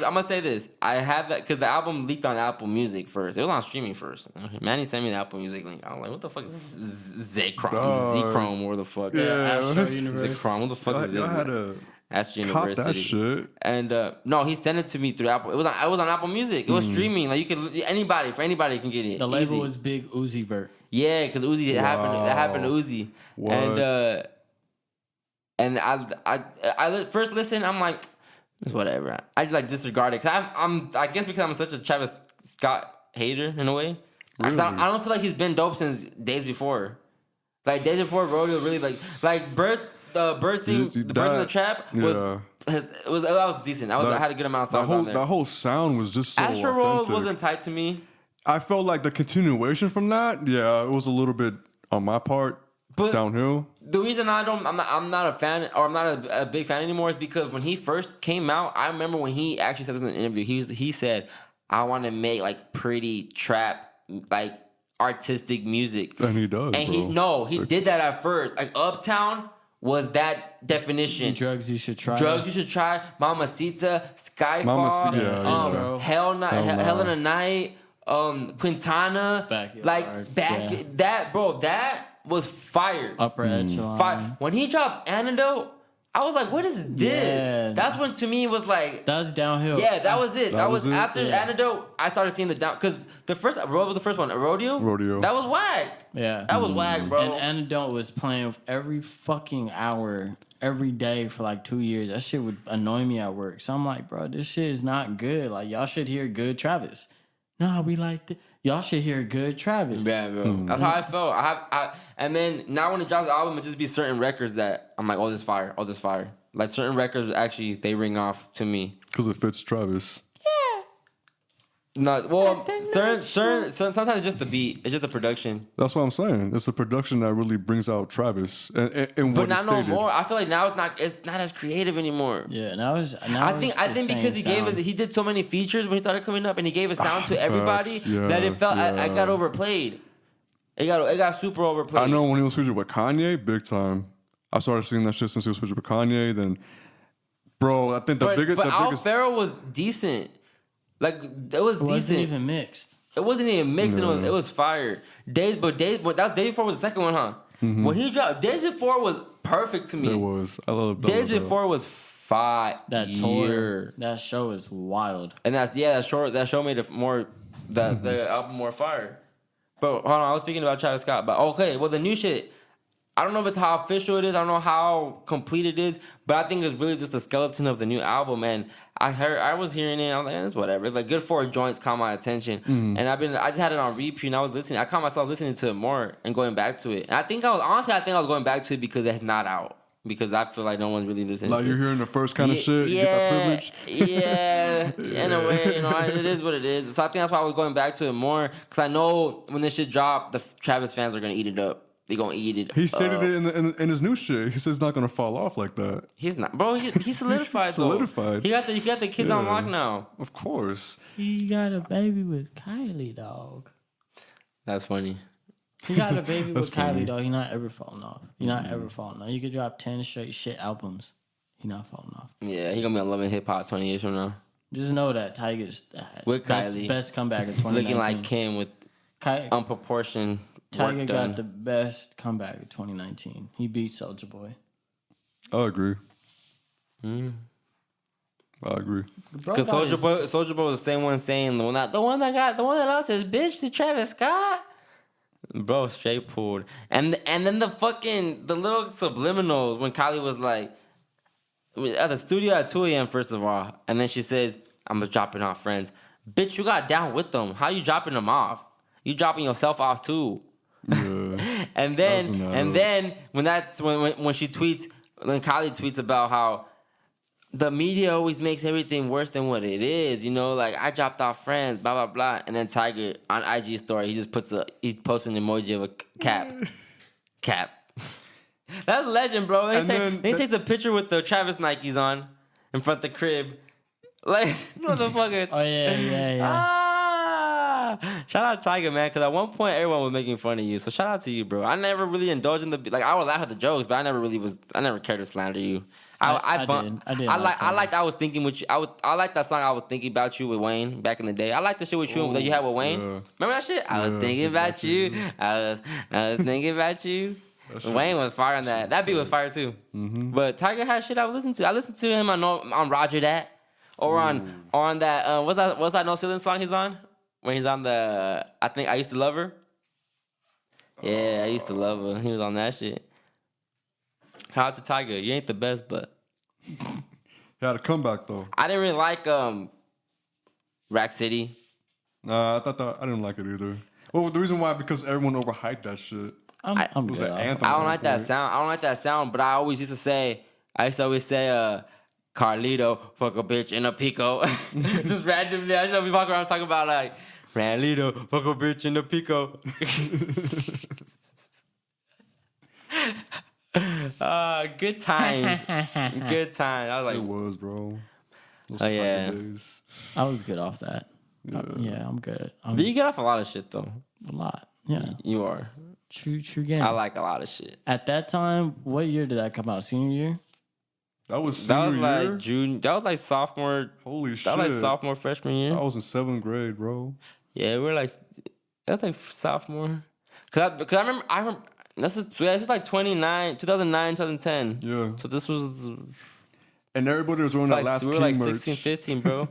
gonna say this. I have that because the album leaked on Apple Music first. It was on streaming first. Manny sent me the Apple Music link. I was like, what the fuck is Z-Chrome? Where the fuck? Astro Universe. Z-Chrome. What the fuck is this? I had to Astro cop University. that shit. And no, he sent it to me through Apple. It was on Apple Music. It was streaming. Like you could anybody can get it. The label Easy. was Big Uzi Vert. Yeah, because Uzi that happened to Uzi. What? And I first listen, I'm like, it's whatever. I just like disregard it because I guess because I'm such a Travis Scott hater in a way. Really? I don't feel like he's been dope since days before. Like days before Rodeo really like Birds. The Birds thing, the Birds in the Trap was that was decent. I had a good amount of songs on there. That whole sound was just so Astro World authentic. wasn't tight to me. I felt like the continuation from that, yeah, it was a little bit on my part But downhill. the reason I'm not a fan or I'm not a big fan anymore is because when he first came out, I remember when he actually said this in an interview. He said, "I want to make like pretty trap, like artistic music." And he does. He did that at first. Like Uptown was that definition. Drugs you should try. Drugs you should try. Mamacita, Skyfall, Hell in a Night, Quintana, that was fire. Upper echelon. When he dropped Antidote, I was like, what is this? Yeah. That's when to me it was like, That's downhill. yeah, that was it. That was it? after Antidote, I started seeing the down, because the first one, Rodeo. That was whack. Yeah. That was whack, bro. And Antidote was playing every fucking hour, every day for like 2 years. That shit would annoy me at work. So I'm like, bro, this shit is not good. Like, y'all should hear good Travis. Nah, we like this. Y'all should hear good Travis. Yeah, bro. That's how I felt. And then now when he drops the album, it just be certain records that I'm like, oh, this fire. Like certain records actually they ring off to me. Because it fits Travis. No, well, certain, sometimes it's just the beat. It's just the production. That's what I'm saying. It's the production that really brings out Travis and But what he not no stated. more. I feel like now it's not as creative anymore. Yeah, now I think because he did so many features when he started coming up, and he gave a sound to everybody that it felt I got overplayed. It got super overplayed. I know when he was featured with Kanye, big time. I started seeing that shit since he was featured with Kanye. Then, bro, I think the biggest. Al Farrell was decent. Like it was decent. It wasn't even mixed. It wasn't even mixed. No. It was fire. But that was Days Before was the second one, huh? Mm-hmm. When he dropped Days Before was perfect to me. It was. I love Days Before was fire. That tour, that show is wild. And that show made the album more fire. But hold on, I was speaking about Travis Scott. But okay, well the new shit. I don't know if it's how official it is. I don't know how complete it is, but I think it's really just the skeleton of the new album. And I was hearing it. I'm like, it's whatever. Like, Good for Joints caught my attention, and I just had it on repeat. And I was listening. I caught myself listening to it more and going back to it. And I think I was going back to it because it's not out. Because I feel like no one's really listening. Like to you're hearing the first kind of shit. You get that privilege. Yeah. In a way, it is what it is. So I think that's why I was going back to it more. Because I know when this shit drop, the Travis fans are gonna eat it up. They gonna eat it. He stated it in his new shit. He says it's not gonna fall off like that. He's not, bro. He's solidified. He's solidified. He got the kids on lock now. Of course. He got a baby with Kylie, dog. That's funny. He got a baby with funny. Kylie, dog. He not ever falling off. He not ever falling off. You could drop 10 straight shit albums. He not falling off. Yeah, he gonna be on Love and Hip Hop 20 years from now. Just know that Tiger's With Kylie. best comeback of 2019. Looking like Kim with unproportioned. Tiger got the best comeback of 2019. He beat Soulja Boy. I agree. I agree. Because Soulja Boy was the same one saying the one that lost his bitch to Travis Scott. Bro, straight pulled. And then the little subliminals when Kylie was like at the studio at 2 a.m. first of all, and then she says, "I'm just dropping off friends." Bitch, you got down with them. How you dropping them off? You dropping yourself off too. Yeah. and then when she tweets, when Kylie tweets about how the media always makes everything worse than what it is, like I dropped off friends, blah blah blah, and then Tiger on IG story he just posts an emoji of a cap. That's legend, bro. They takes a picture with the Travis Nikes on in front of the crib, like motherfucker. Oh yeah. Shout out Tiger, man, because at one point everyone was making fun of you. So shout out to you, bro. I never really indulged in I would laugh at the jokes, but I never cared to slander you. I was thinking with you. I like that song I was thinking about you with Wayne back in the day. I like the shit with you that you had with Wayne. Yeah. Remember that shit? I was thinking about you. I was thinking about you. Wayne was fire on that. That beat was fire too. Mm-hmm. But Tiger had shit I would listen to. I listened to him on Roger That, or on that what's that No Ceiling song he's on? When he's on the, I think I Used to Love Her. Yeah, I Used to Love Her. He was on that shit. Shout out to Tiger. You ain't the best, but he had a comeback though. I didn't really like Rack City. Nah, I didn't like it either. Well, the reason why, because everyone overhyped that shit. I'm good. Anthem I don't like that sound. I don't like that sound, but I always used to always say, Carlito, fuck a bitch in a Pico. Just randomly. I just always walk around talking about like, Carlito, fuck a bitch in a Pico. Good times. Good times. I was like, it was, bro. Those yeah. days. I was good off that. Yeah, I'm good. Do you get off a lot of shit though? A lot. Yeah. You are. True game. I like a lot of shit. At that time, what year did that come out? Senior year? That was senior year? Like June. That was like sophomore. Holy shit. That was like sophomore, freshman year. I was in 7th grade, bro. Yeah, we were like, that's like sophomore. Cause I remember. This is like 2009, 2010. Yeah. So this was. And everybody was wearing that Last King merch. We were like 16, 15, bro.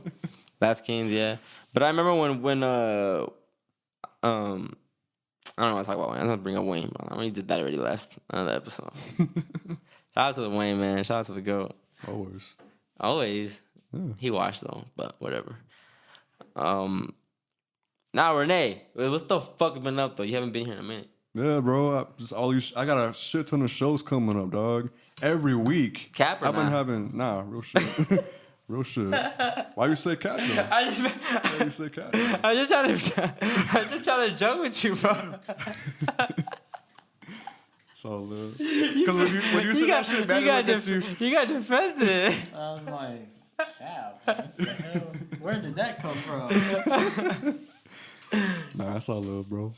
Last Kings, yeah. But I remember when I don't know what to talk about Wayne. I was gonna bring up Wayne, bro. I mean, he did that already last episode. Shout out to the Wayne, man. Shout out to the GOAT. Always. Yeah. He washed though, but whatever. Now Renee, what's the fuck been up though? You haven't been here in a minute. Yeah, bro. I got a shit ton of shows coming up, dog. Every week. Cap or I've been nah? having real shit. Real shit. Why you say cat though? Why you say cat? Though? I'm just trying to joke with you, bro. It's all love. Because when you say that shit, man, you got defensive. I was like, "Cow, what the hell? Where did that come from?" Nah, that's all love, bro.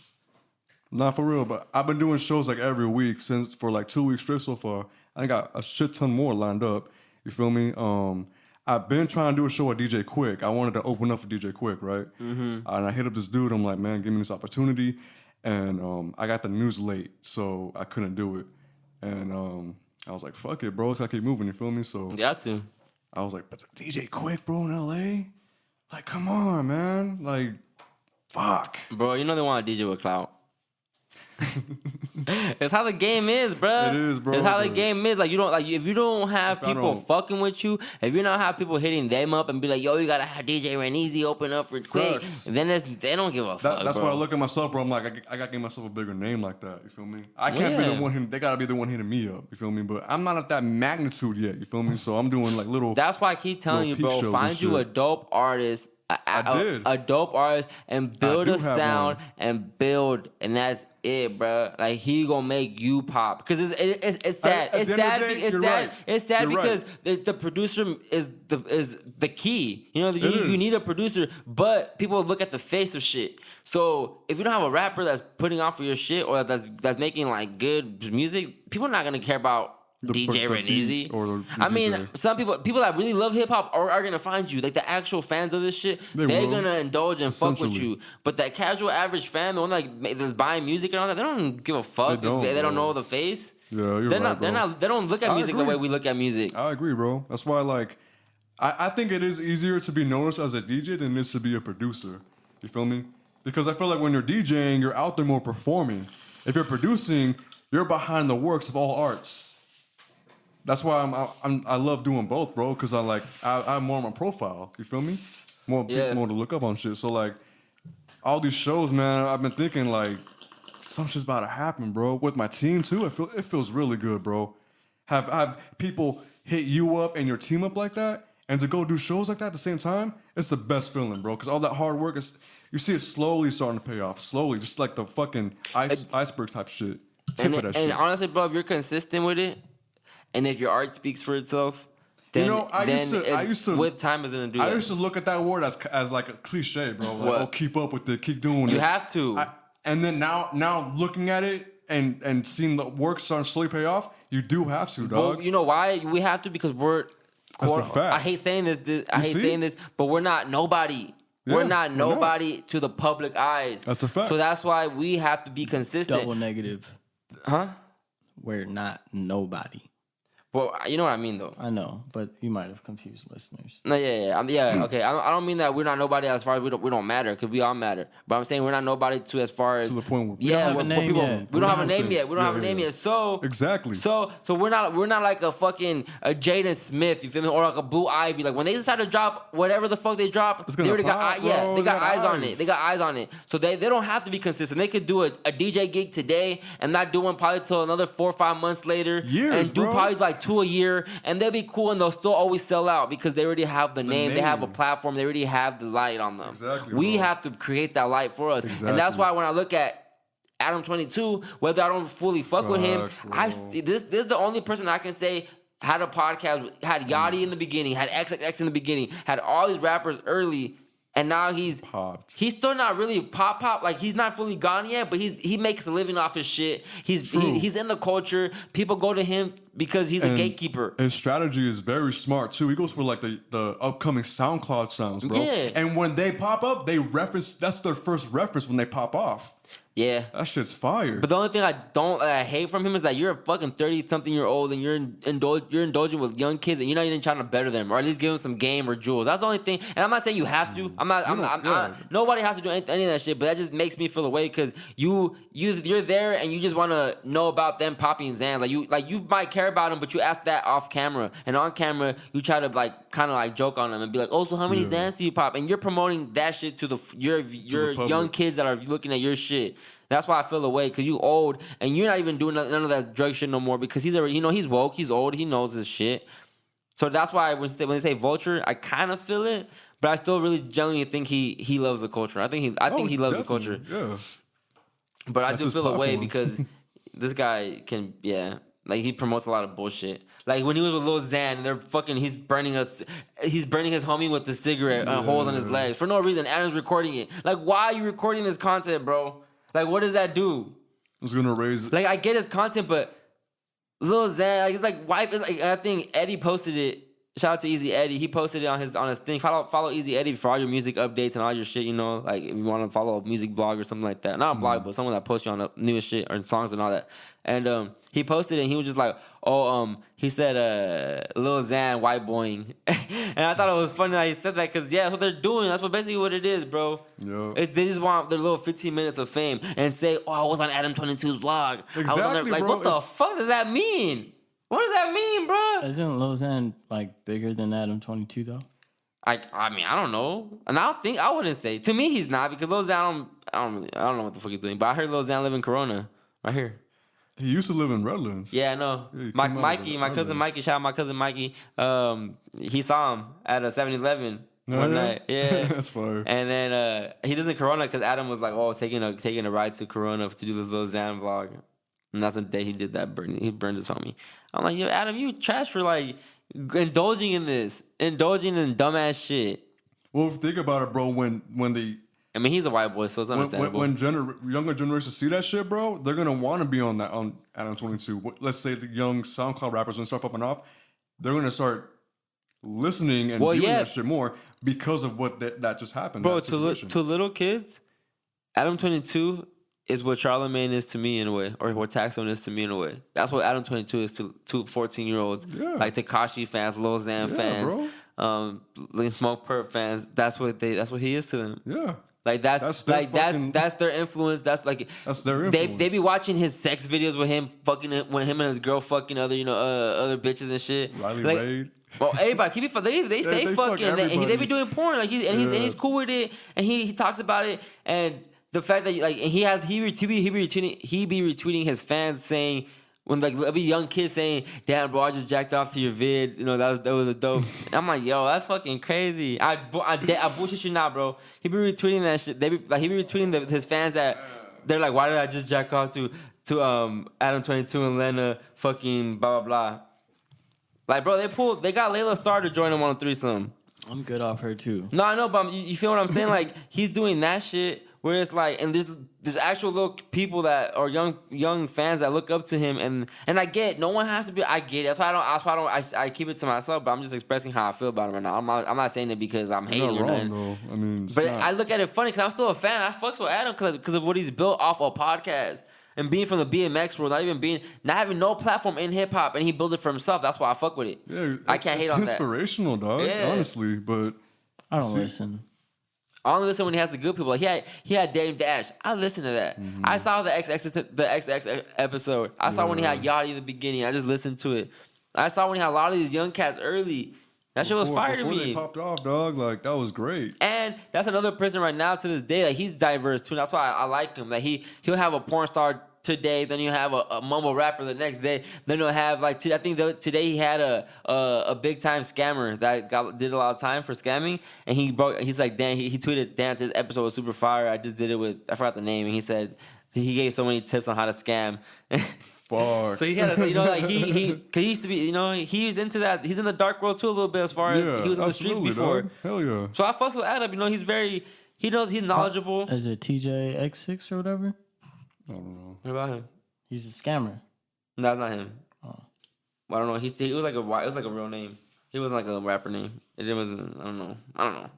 Nah, for real. But I've been doing shows like every week for like 2 weeks straight so far. I got a shit ton more lined up. You feel me? I've been trying to do a show with DJ Quick. I wanted to open up for DJ Quick, right? Mm-hmm. And I hit up this dude. I'm like, man, give me this opportunity. And I got the news late, so I couldn't do it. And I was like, fuck it, bro. So I keep moving, you feel me? So Got to. I was like, but DJ Quick, bro, in LA? Like, come on, man. Like, fuck. Bro, you know they want a DJ with clout. It's how the game is, bro. It is, bro. It's how the game is. Like you don't like if you don't have people fucking with you, if you don't have people hitting them up and be like, yo, you gotta have DJ Reneezy open up for Quick, then they don't give a fuck. That's bro. why I look at myself, bro. I'm like, I gotta give myself a bigger name like that. You feel me? I can't be the one. They gotta be the one hitting me up. You feel me? But I'm not at that magnitude yet. You feel me? So I'm doing like little. That's why I keep telling you, bro. Find you a dope artist. A dope artist and build a sound and build, and that's it, bro. Like he gonna make you pop because it's sad. It's sad because the producer is the key. You know, you need a producer, but people look at the face of shit. So if you don't have a rapper that's putting on for your shit or that's making like good music, people are not gonna care about DJ Reneezy. I mean, some people that really love hip hop are gonna find you. Like the actual fans of this shit, they're gonna indulge and fuck with you. But that casual average fan, the one that's buying music and all that, they don't give a fuck if they don't know the face. Yeah, you're right, bro. They don't look at music the way we look at music. I agree, bro. That's why, like, I think it is easier to be noticed as a DJ than it is to be a producer. You feel me? Because I feel like when you're DJing, you're out there more performing. If you're producing, you're behind the works of all arts. That's why I love doing both, bro. Because I have more on my profile. You feel me? More to look up on shit. So like, all these shows, man. I've been thinking like, some shit's about to happen, bro. With my team too. It feels really good, bro. Have people hit you up and your team up like that, and to go do shows like that at the same time. It's the best feeling, bro. Because all that hard work you see it slowly starting to pay off. Slowly, just like the fucking iceberg type shit. And honestly, bro, if you're consistent with it. And if your art speaks for itself, then, I used to with time is gonna do that. I used to look at that word as like a cliche, bro. Like, oh, keep up with it, keep doing it. You have to. And then now looking at it and seeing the work starting to slowly pay off, you do have to, dog. Well, you know why we have to? Because we're. That's a fact. I hate saying this. But we're not nobody. Yeah, we're not nobody to the public eyes. That's a fact. So that's why we have to be consistent. Double negative. Huh? We're not nobody. Well, you know what I mean, though. I know, but you might have confused listeners. No, okay. I don't mean that we're not nobody as far as we don't matter, because we all matter. But I'm saying we're not nobody to as far as to the point where we don't have a name yet. We don't have a name yet. We don't have a name yet. So exactly. So we're not like a fucking Jaden Smith, you feel me, or like a Blue Ivy. Like when they decide to drop whatever the fuck they drop, they already got they got eyes on it. They got eyes on it. So they don't have to be consistent. They could do a DJ gig today and not do one probably till another 4 or 5 months later, and do probably like 2 a year. And they'll be cool and they'll still always sell out because they already have the name, they have a platform, they already have the light on them. Exactly, we bro. have to create that light for us. Exactly. And that's why when I look at Adam 22, whether I don't fully fuck with him, this is the only person I can say had a podcast, had Yachty in the beginning, had XXX in the beginning, had all these rappers early. And now he's popped. He's still not really pop. Like he's not fully gone yet, but he makes a living off his shit. He's in the culture. People go to him because he's a gatekeeper. His strategy is very smart too. He goes for like the upcoming SoundCloud sounds, bro. Yeah. And when they pop up, they reference. That's their first reference when they pop off. Yeah, that shit's fire. But the only thing I hate from him is that you're a fucking 30-something-year-old and you're indulging with young kids and you're not even trying to better them or at least give them some game or jewels. That's the only thing. And I'm not saying you have to. Nobody has to do any of that shit. But that just makes me feel away because you're there and you just want to know about them popping Zans. Like you might care about them, but you ask that off camera, and on camera you try to like kind of like joke on them and be like, oh, so how many Zans do you pop? And you're promoting that shit to your young kids that are looking at your shit. That's why I feel away because you old and you're not even doing none of that drug shit no more because he's already, he's woke, he's old, he knows his shit. So that's why when they say vulture, I kind of feel it, but I still really genuinely think he loves the culture. I think he loves the culture. Yeah. But I That's do his feel a way platform. because this guy can, like he promotes a lot of bullshit. Like when he was with Lil Xan, and they're fucking, he's burning his homie with the cigarette holes on his legs for no reason. Adam's recording it. Like, why are you recording this content, bro? Like, what does that do? It's gonna raise. Like, I get his content, but Lil Xan, like, it's like, why? It's like, I think Eddie posted it. Shout out to Easy Eddie. He posted it on his thing. Follow Easy Eddie for all your music updates and all your shit. You know, like if you want to follow a music blog or something like that. Not a blog, but someone that posts you on the newest shit or songs and all that. And he posted it. And he was just like, he said, Lil Xan white boying, and I thought it was funny that he said that because that's what they're doing. That's basically what it is, bro. Yeah. They just want their little 15 minutes of fame and say, I was on Adam 22's blog. Exactly, I was on there. Like, bro. what the fuck does that mean? What does that mean, bro? Isn't Lil Xan like bigger than Adam 22 though? I mean, I don't know, and I wouldn't say. To me, he's not because Lil Xan, I don't know what the fuck he's doing. But I heard Lil Xan live in Corona, right here. He used to live in Redlands. Yeah, I know. Yeah, Mikey, my cousin Mikey, shout out my cousin Mikey. He saw him at a 7-Eleven one night. Yeah, That's fire. And then he lives in Corona because Adam was like, taking a ride to Corona to do this Lil Xan vlog. And that's the day he did that. He burned his homie. I'm like, yo, Adam, you trash for like indulging in dumbass shit. Well, if you think about it, bro, when they I mean, he's a white boy, so it's understandable. when younger generations see that shit, bro, they're gonna want to be on Adam 22. Let's say the young SoundCloud rappers when start popping off, they're gonna start listening and viewing that shit more because of what that just happened. Bro, to little kids, Adam 22 is what Charlamagne is to me in a way, or what Taxone is to me in a way. That's what Adam 22 is to 14-year-olds, like Tekashi fans, Lil Xan fans, Lean Smoke Perp fans. That's what he is to them. Yeah. Like that's their influence. That's their influence. They be watching his sex videos with him fucking when him and his girl fucking other other bitches and shit. Riley like, Reid. Well, everybody they stay fucking and they be doing porn like he's cool with it and he talks about it and the fact that like he be retweeting his fans saying. When like there'll be young kids saying, "Damn, bro, I just jacked off to your vid," that was a dope. I'm like, yo, that's fucking crazy. I bullshit you not, bro. He be retweeting that shit. He be retweeting his fans that they're like, why did I just jack off to Adam 22 and Lena fucking blah blah blah. Like, bro, they got Layla Starr to join them on a threesome. I'm good off her too. No, I know, but you feel what I'm saying? Like he's doing that shit. Where it's like, and there's actual little people that are young fans that look up to him, and I get no one has to be. I get it. That's why I keep it to myself. But I'm just expressing how I feel about him right now. I'm not saying it because I'm hating or nothing. Though. I mean, but I look at it funny because I'm still a fan. I fucks with Adam because of what he's built off a podcast and being from the BMX world, not having no platform in hip hop, and he built it for himself. That's why I fuck with it. Yeah, I can't hate on that. It's inspirational, dog. Yeah. Honestly, but I don't listen. I only listen when he has the good people. Like he had Dame Dash. I listened to that. Mm-hmm. I saw the XX episode. I saw when he had Yachty in the beginning. I just listened to it. I saw when he had a lot of these young cats early. That shit was fire to me. Before they popped off, dog, like that was great. And that's another person right now to this day. Like he's diverse too. That's why I like him. Like he'll have a porn star today, then you have a mumble rapper the next day. Then you'll have like I think today he had a big time scammer that did a lot of time for scamming, and he's like, Dan, he tweeted, Dan, his episode was super fire. I just did it with, I forgot the name, and he said he gave so many tips on how to scam. Fuck. So he had like he used to be, he was into that. He's in the dark world too a little bit as far as he was in the streets before. Dog. Hell yeah. So I fucks with Adam. He's knowledgeable. Is it TJX6 or whatever? I don't know. What about him? He's a scammer. No, that's not him. Oh. I don't know. It was like a real name. He wasn't like a rapper name. It wasn't. I don't know.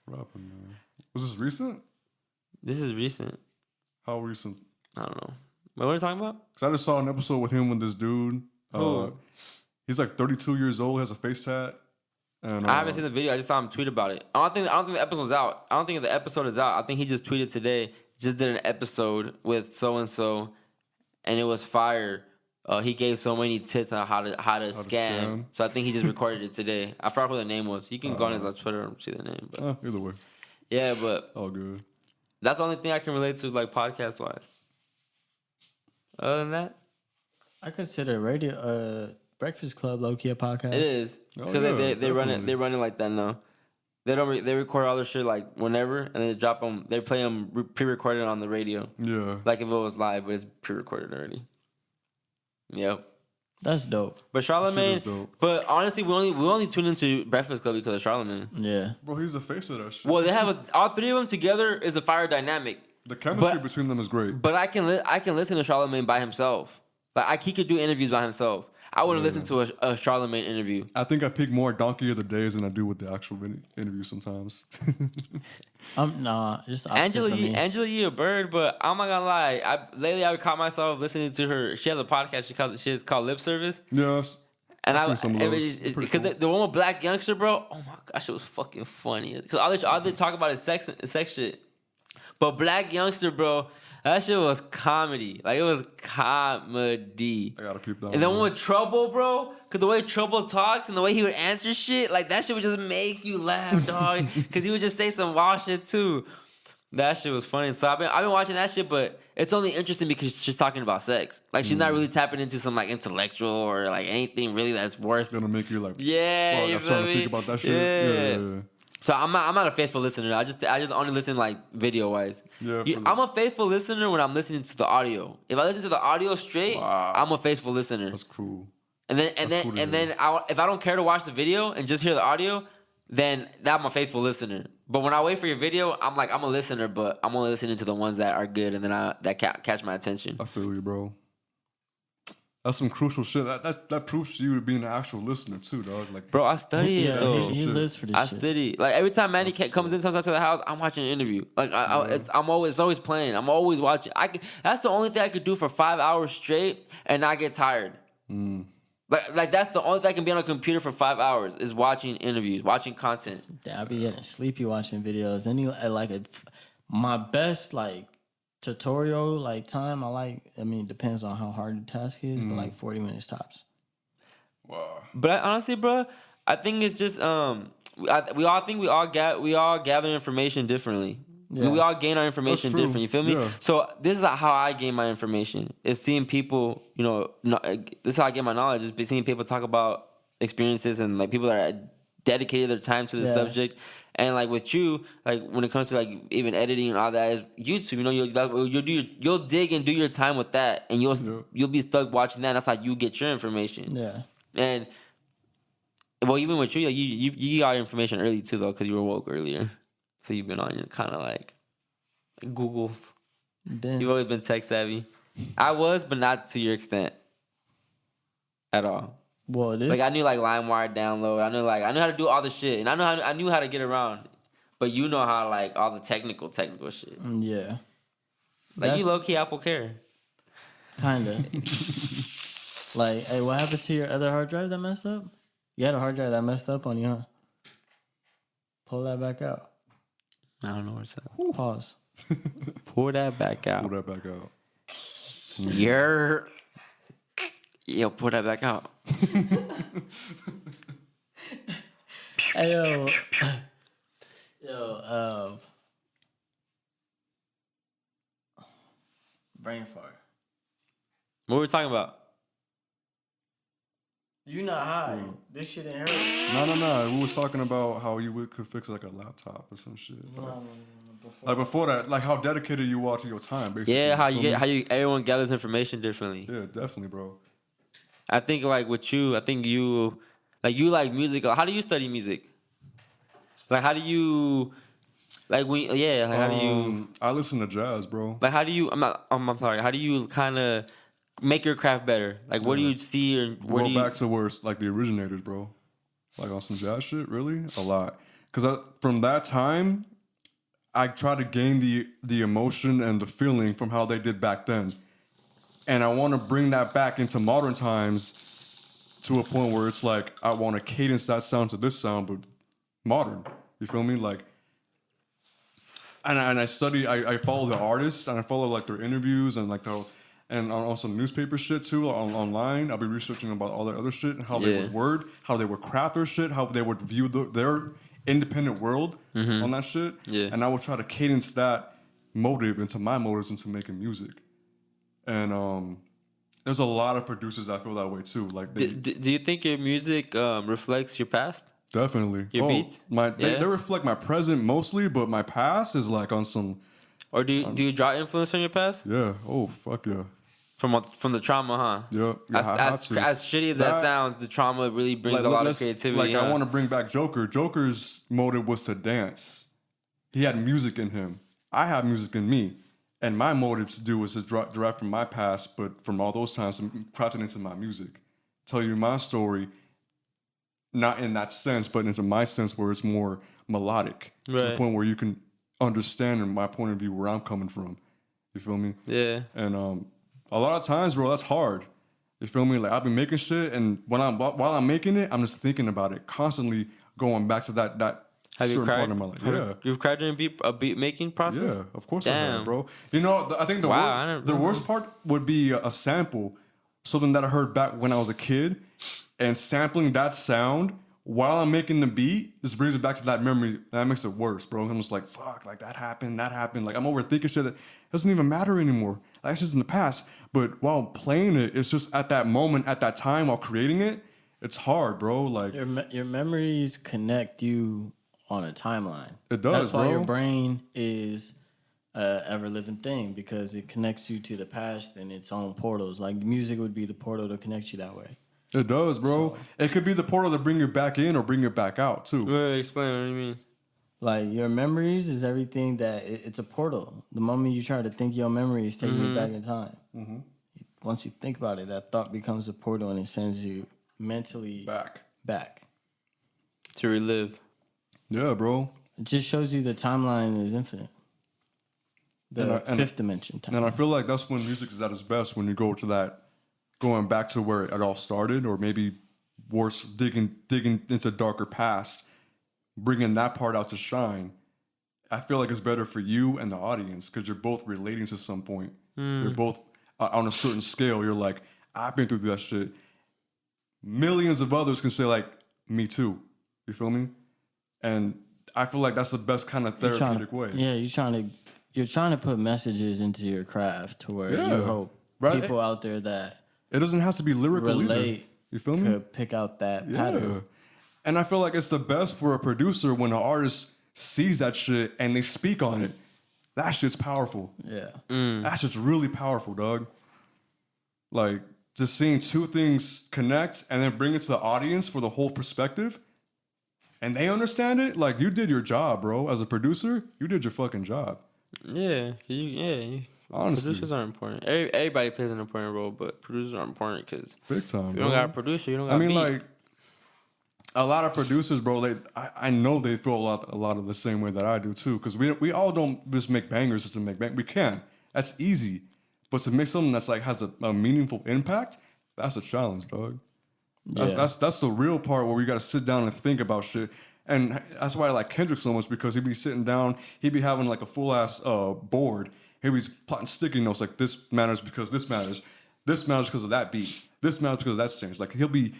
Rapper name. Was this recent? This is recent. How recent? I don't know. What are you talking about? Because I just saw an episode with him with this dude. He's like 32 years old. Has a face tat. And, I haven't seen the video. I just saw him tweet about it. I don't think the episode's out. I don't think the episode is out. I think he just tweeted today. Just did an episode with so and so, and it was fire. He gave so many tips on how to scam. So I think he just recorded it today. I forgot what the name was. You can go on his Twitter and see the name. But either way. Yeah, but all good. That's the only thing I can relate to, like podcast wise. Other than that, I consider Breakfast Club low key a podcast? It is because they run it like that now. They record all their shit like whenever, and then they drop them. They play them pre-recorded on the radio. Yeah, like if it was live, but it's pre-recorded already. Yep. That's dope. But Charlamagne, but honestly, we only tune into Breakfast Club because of Charlamagne. Yeah, bro, he's the face of that shit. Well, they have all three of them together is a fire dynamic. The chemistry between them is great. But I can listen to Charlamagne by himself. Like he could do interviews by himself. I wouldn't listen to a Charlamagne interview. I think I pick more Donkey of the Days than I do with the actual interview sometimes. Nah, just Angela Yee a bird, but I'm not gonna lie. Lately I caught myself listening to her. She has a podcast. She is called Lip Service. Yes. And I've seen some of those. Because the one with Black Youngster, bro. Oh my gosh, it was fucking funny. Because all they talk about is sex shit. But Black Youngster, bro. That shit was comedy. Like, it was comedy. I gotta keep that. And then one with Trouble, bro. Because the way Trouble talks and the way he would answer shit, like, that shit would just make you laugh, dog. Because he would just say some wild shit, too. That shit was funny. So I've been watching that shit, but it's only interesting because she's talking about sex. Like, she's not really tapping into some, like, intellectual or, like, anything really that's worth. Gonna make you, like, yeah, fuck, I'm trying to think about that shit. Yeah. So I'm not a faithful listener. I just only listen like video wise. Yeah, I'm a faithful listener when I'm listening to the audio. If I listen to the audio straight, I'm a faithful listener. That's cool. And then if I don't care to watch the video and just hear the audio, then I'm a faithful listener. But when I wait for your video, I'm a listener, but I'm only listening to the ones that are good and then that catch my attention. I feel you, bro. That's some crucial shit. That proves to you being an actual listener too, dog. Like, bro, I study it though. He lives for this shit. I study. Like every time Manny comes in sometimes to the house, I'm watching an interview. Like it's always playing. I'm always watching. That's the only thing I could do for 5 hours straight and not get tired. Like that's the only thing I can be on a computer for 5 hours is watching interviews, watching content. I be getting sleepy watching videos. My best like tutorial like time it depends on how hard the task is, but like 40 minutes tops. wow. But honestly, bro, I think it's just we all gather information differently. Yeah. We all gain our information different. You feel me? Yeah. So this is how I gain my information. Is seeing people, this is how I get my knowledge. Is seeing people talk about experiences and like people that are dedicated their time to the subject. And like with you, like when it comes to like even editing and all that, is YouTube. You'll dig and do your time with that, and you'll be stuck watching that. And that's how you get your information. Yeah. And well, even with you, like you got your information early too, though, because you were woke earlier. So you've been on your kind of like Googles. You've always been tech savvy. I was, but not to your extent at all. Well, like I knew like LimeWire download. I knew how to do all the shit, and I knew how to get around. But you know how like all the technical shit. Yeah. Like you low key Apple Care. Kinda. Like, hey, what happened to your other hard drive that messed up? You had a hard drive that messed up on you, huh? Pull that back out. I don't know where it's at. Pause. Pull that back out. Pull that back out. Yo, pull that back out. Hey, brain fart. What were we talking about? You not high. This shit ain't hurt. No. We was talking about how you could fix like a laptop or some shit. Like before that, like how dedicated you are to your time, basically. Yeah, everyone gathers information differently. Yeah, definitely, bro. I think like with you, you like music. How do you study music? Like how do you how do you I listen to jazz, bro. like how do you I'm sorry, how do you kind of make your craft better? Like what do you see or where do you back to where it's like the originators, bro. Like on some jazz shit, really? A lot. Cuz from that time I try to gain the emotion and the feeling from how they did back then. And I want to bring that back into modern times to a point where it's like I want to cadence that sound to this sound, but modern. You feel me? Like, and I study. I follow the artists and I follow like their interviews and like and on some newspaper shit too online. I'll be researching about all their other shit and how they would word, how they would craft their shit, how they would view their independent world on that shit. Yeah. And I would try to cadence that motive into my motives into making music. And there's a lot of producers that feel that way too. Like, Do you think your music reflects your past? Definitely. Your beats? They reflect my present mostly, but my past is like on some. Or do you draw influence from your past? Yeah. Oh, fuck yeah. From the trauma, huh? Yeah. As shitty as that sounds, the trauma really brings a lot of creativity. I want to bring back Joker. Joker's motive was to dance. He had music in him. I have music in me. And my motive to do is to derive from my past, but from all those times, I'm crafting into my music. Tell you my story, not in that sense, but into my sense where it's more melodic. Right. To the point where you can understand in my point of view where I'm coming from. You feel me? Yeah. And a lot of times, bro, that's hard. You feel me? Like, I've been making shit, and while I'm making it, I'm just thinking about it, constantly going back to that Have you certain cried? part of my life. Yeah. You've cried during a beat making process? Yeah, of course I Damn. have, bro. You know, I think the worst part would be a sample, something that I heard back when I was a kid, and sampling that sound while I'm making the beat just brings it back to that memory, and that makes it worse, bro. I'm just like, fuck, like that happened. Like, I'm overthinking shit that doesn't even matter anymore. Like, it's just in the past. But while playing it, it's just at that moment, at that time, while creating it, it's hard, bro. Like, your memories connect you on a timeline. It does, That's why bro. your brain is a ever living thing, because it connects you to the past in its own portals. Like, music would be the portal to connect you that way. It does, bro. So, it could be the portal to bring you back in or bring you back out, too. Wait, explain what you mean. Like, your memories is everything that... It's a portal. The moment you try to think your memories, take you back in time. Mm-hmm. Once you think about it, that thought becomes a portal and it sends you mentally... Back. To relive. Yeah, bro. It just shows you the timeline is infinite. The fifth dimension time. And I feel like that's when music is at its best, when you go to that... going back to where it all started, or maybe worse, digging into darker past, bringing that part out to shine. I feel like it's better for you and the audience because you're both relating to some point. You're both on a certain scale. You're like, I've been through that shit. Millions of others can say like, me too. You feel me? And I feel like that's the best kind of therapeutic way. Yeah, you're trying to put messages into your craft to where you hope people out there that it doesn't have to be lyrical either. You feel me? Could pick out that pattern. And I feel like it's the best for a producer when an artist sees that shit and they speak on it. That shit's powerful. Yeah. That's just really powerful, dog. Like, just seeing two things connect and then bring it to the audience for the whole perspective and they understand it. Like, you did your job, bro. As a producer, you did your fucking job. Yeah. Honestly. Producers are important. Everybody plays an important role, but producers are important because big time. If you don't got a producer, you don't got a beat. Like, a lot of producers, bro, I know they feel a lot of the same way that I do too. Because we all don't just make bangers just to make bangers. We can. That's easy. But to make something that's like has a meaningful impact, that's a challenge, dog. That's the real part where we got to sit down and think about shit. And that's why I like Kendrick so much, because he'd be sitting down, he'd be having like a full ass board. He'd be plotting sticky notes like, this matters because this matters. This matters because of that beat. This matters because of that change. Like he'll be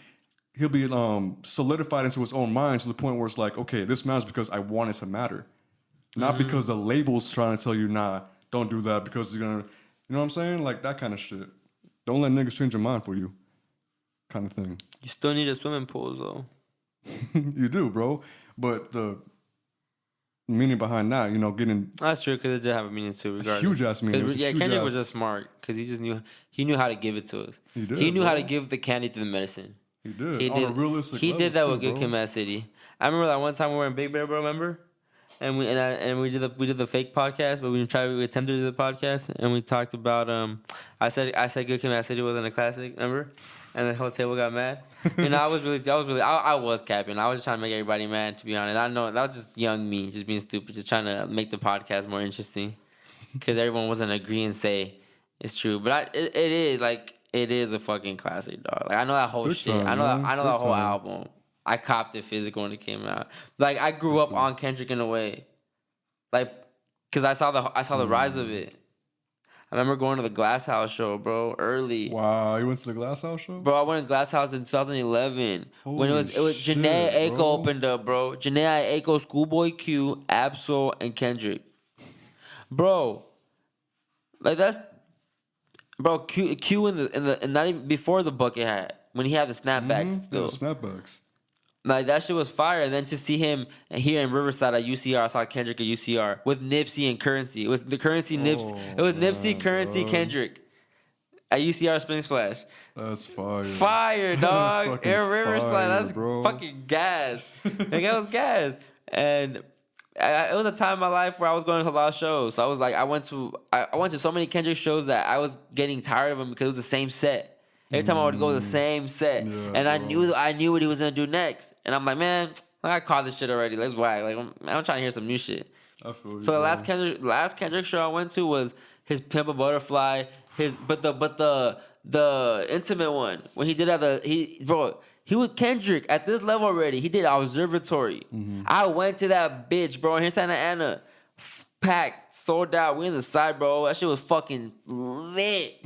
solidified into his own mind to the point where it's like, okay, this matters because I want it to matter. Not because the label's trying to tell you, nah, don't do that because you're gonna, you know what I'm saying? Like that kind of shit. Don't let niggas change your mind for you. Kind of thing. You still need a swimming pool though. You do, bro. But the meaning behind that, you know, getting... That's true, because it did have a meaning too, regardless. Huge ass meaning. Yeah, Kendrick was just smart, because he just knew how to give it to us. He knew how to give the candy to the medicine. He did. On a realistic He level did that too, with Good bro. Kid, Mad City. I remember that one time we were in Big Bear, bro, remember? And we did the fake podcast, but we attempted to do the podcast, and we talked about I said Good Kid, Mad City wasn't a classic, remember? And the whole table got mad. You know, I was capping. I was just trying to make everybody mad, to be honest. I know that was just young me, just being stupid, just trying to make the podcast more interesting, because everyone wasn't agreeing and say it's true. But it is a fucking classic, dog. Like I know that whole Big shit. time, I know Big that whole time. album. I copped it physical when it came out. Like I grew up on Kendrick in a way, like, cause I saw the rise of it. I remember going to the Glass House show, bro, early. Wow, you went to the Glass House show? Bro, I went to Glass House in 2011 when it was shit, Janae Aiko bro. opened up, bro. Janae Aiko, Schoolboy Q, Absol, and Kendrick. Bro, like Bro, Q in the and not even before the bucket hat when he had the snapbacks still. Snapbacks. Like that shit was fire. And then to see him here in Riverside at UCR, I saw Kendrick at UCR with Nipsey and Currency. It was the Currency Nipsey. It was Nipsey, Currency, Kendrick at UCR Spring Splash. That's fire. Fire, dog. fucking In Riverside, that's bro. fucking gas. Like that was gas. And it was a time in my life where I was going to a lot of shows. So I was like, I went to so many Kendrick shows that I was getting tired of them because it was the same set. Every time I would go, the same set, and I knew what he was gonna do next, and I'm like, man, I caught this shit already. Let's whack. Like I'm trying to hear some new shit. I feel you, so the bro. last Kendrick show I went to was his Pimp a Butterfly. But the intimate one when he did he was Kendrick at this level already. He did Observatory. I went to that bitch, bro, here in Santa Ana, packed, sold out. We in the side, bro. That shit was fucking lit.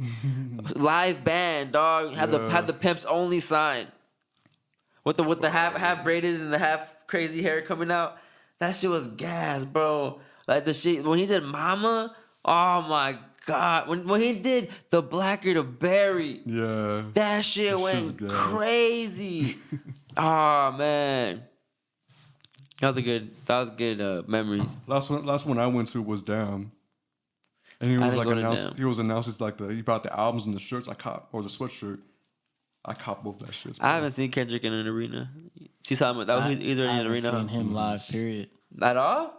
Live band, dog. Had the Pimps Only sign with the half braided and the half crazy hair coming out. That shit was gas, bro. Like the shit when he did Mama. Oh my god. When he did the Blacker the Berry. Yeah. That shit went crazy. Oh man. That was good memories. Last one I went to was Damn. And he was like announced like he brought the albums and the shirts I cop or the sweatshirt. I cop both that shit. I haven't seen Kendrick in an arena. You saw him he's already in an arena. I haven't seen him live, period. At all?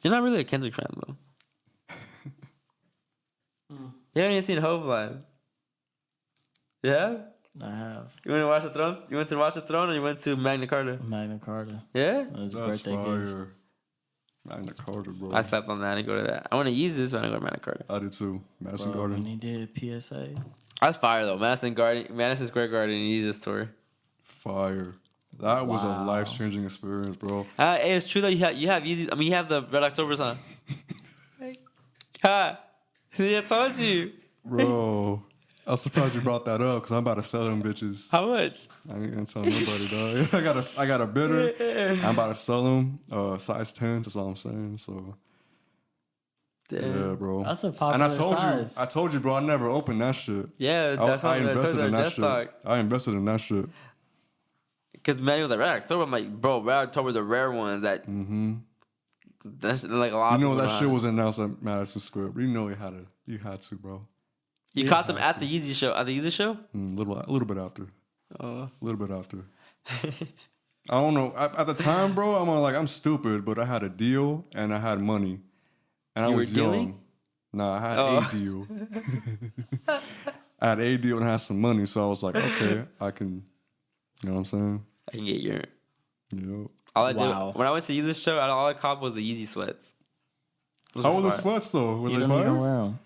You're not really a Kendrick fan though. You haven't even seen Hove live. Yeah? I have. You went to watch the Throne? You went to watch the Throne or you went to Magna Carta? Magna Carta. Yeah? It was a That's birthday fire. gift. Magna Carta, bro. I slept on that. I didn't go to that. I want to use this, but I didn't go to Magna Carta. I did too. Madison Bro, Garden. when he did PSA. That's fire though. Madison Square Garden, Jesus tour. Fire. That was a life-changing experience, bro. It's true that you have Yeezys. I mean, you have the Red Octobers on. Ha! See, I told you. Bro, I was surprised you brought that up because I'm about to sell them bitches. How much? I ain't gonna tell nobody, dog. I got a bidder. I'm about to sell them. Size 10. That's all I'm saying. So, Damn. yeah, bro. That's a popular size. I told you, bro. I never opened that shit. Yeah, that's why I invested in that shit. I invested in that shit. Because Manny was like, Red October. I'm like, bro, Red October the rare ones that. That's like a lot. You know of that shit was announced at Madison Square. But you know you had to, bro. You caught them at the Yeezy show. At the Yeezy show? A little bit after. Oh. A little bit after. I don't know. At the time, bro, I'm stupid, but I had a deal and I had money, and I was young. Dealing? Nah, I had a deal. I had a deal and I had some money, so I was like, okay, I can. You know what I'm saying? I can get your. You know. All I did when I went to Yeezy show, all I caught was the Yeezy sweats. How were the sweats though? Were You they don't even fire? wear them.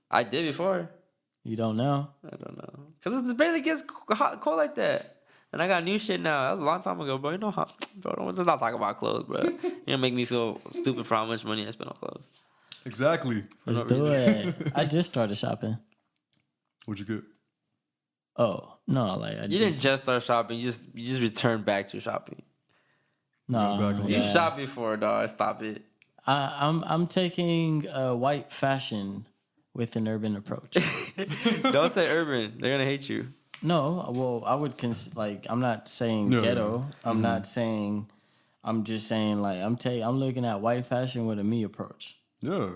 I did before. You don't know? I don't know. Because it barely gets cold like that. And I got new shit now. That was a long time ago, bro. You know how, bro, let's not talk about clothes, bro. You're going to make me feel stupid for how much money I spent on clothes. Exactly. Let's do it. I just started shopping. What'd you get? Oh, no, like You didn't just start shopping. You just returned back to shopping. No, back on You shopped before, dog. Stop it. I'm taking white fashion with an urban approach. Don't say urban. They're going to hate you. No, well, I would I'm not saying ghetto. I'm not saying. I'm just saying like I'm looking at white fashion with a me approach. Yeah.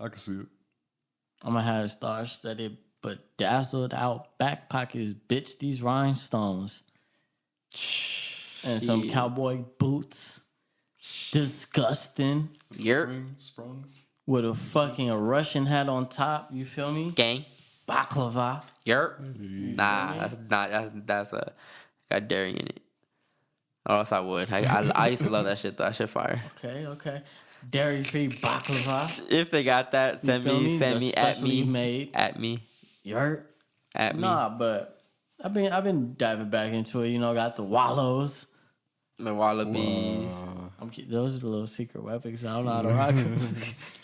I can see it. I'm gonna have star-studded but dazzled out back pockets, bitch. These rhinestones and some cowboy boots. Disgusting. Sprungs. With a fucking Russian hat on top. You feel me? gang. Baklava. Yerp. Nah, that's got dairy in it. Or else I would. I used to love that shit though. That shit fire. Okay. Dairy-free baklava. If they got that, send me Specially made. at me. Yerp. At me. Nah, but I've been diving back into it. You know, got the wallows. The wallabies. Those are the little secret weapons. I don't know how to rock them.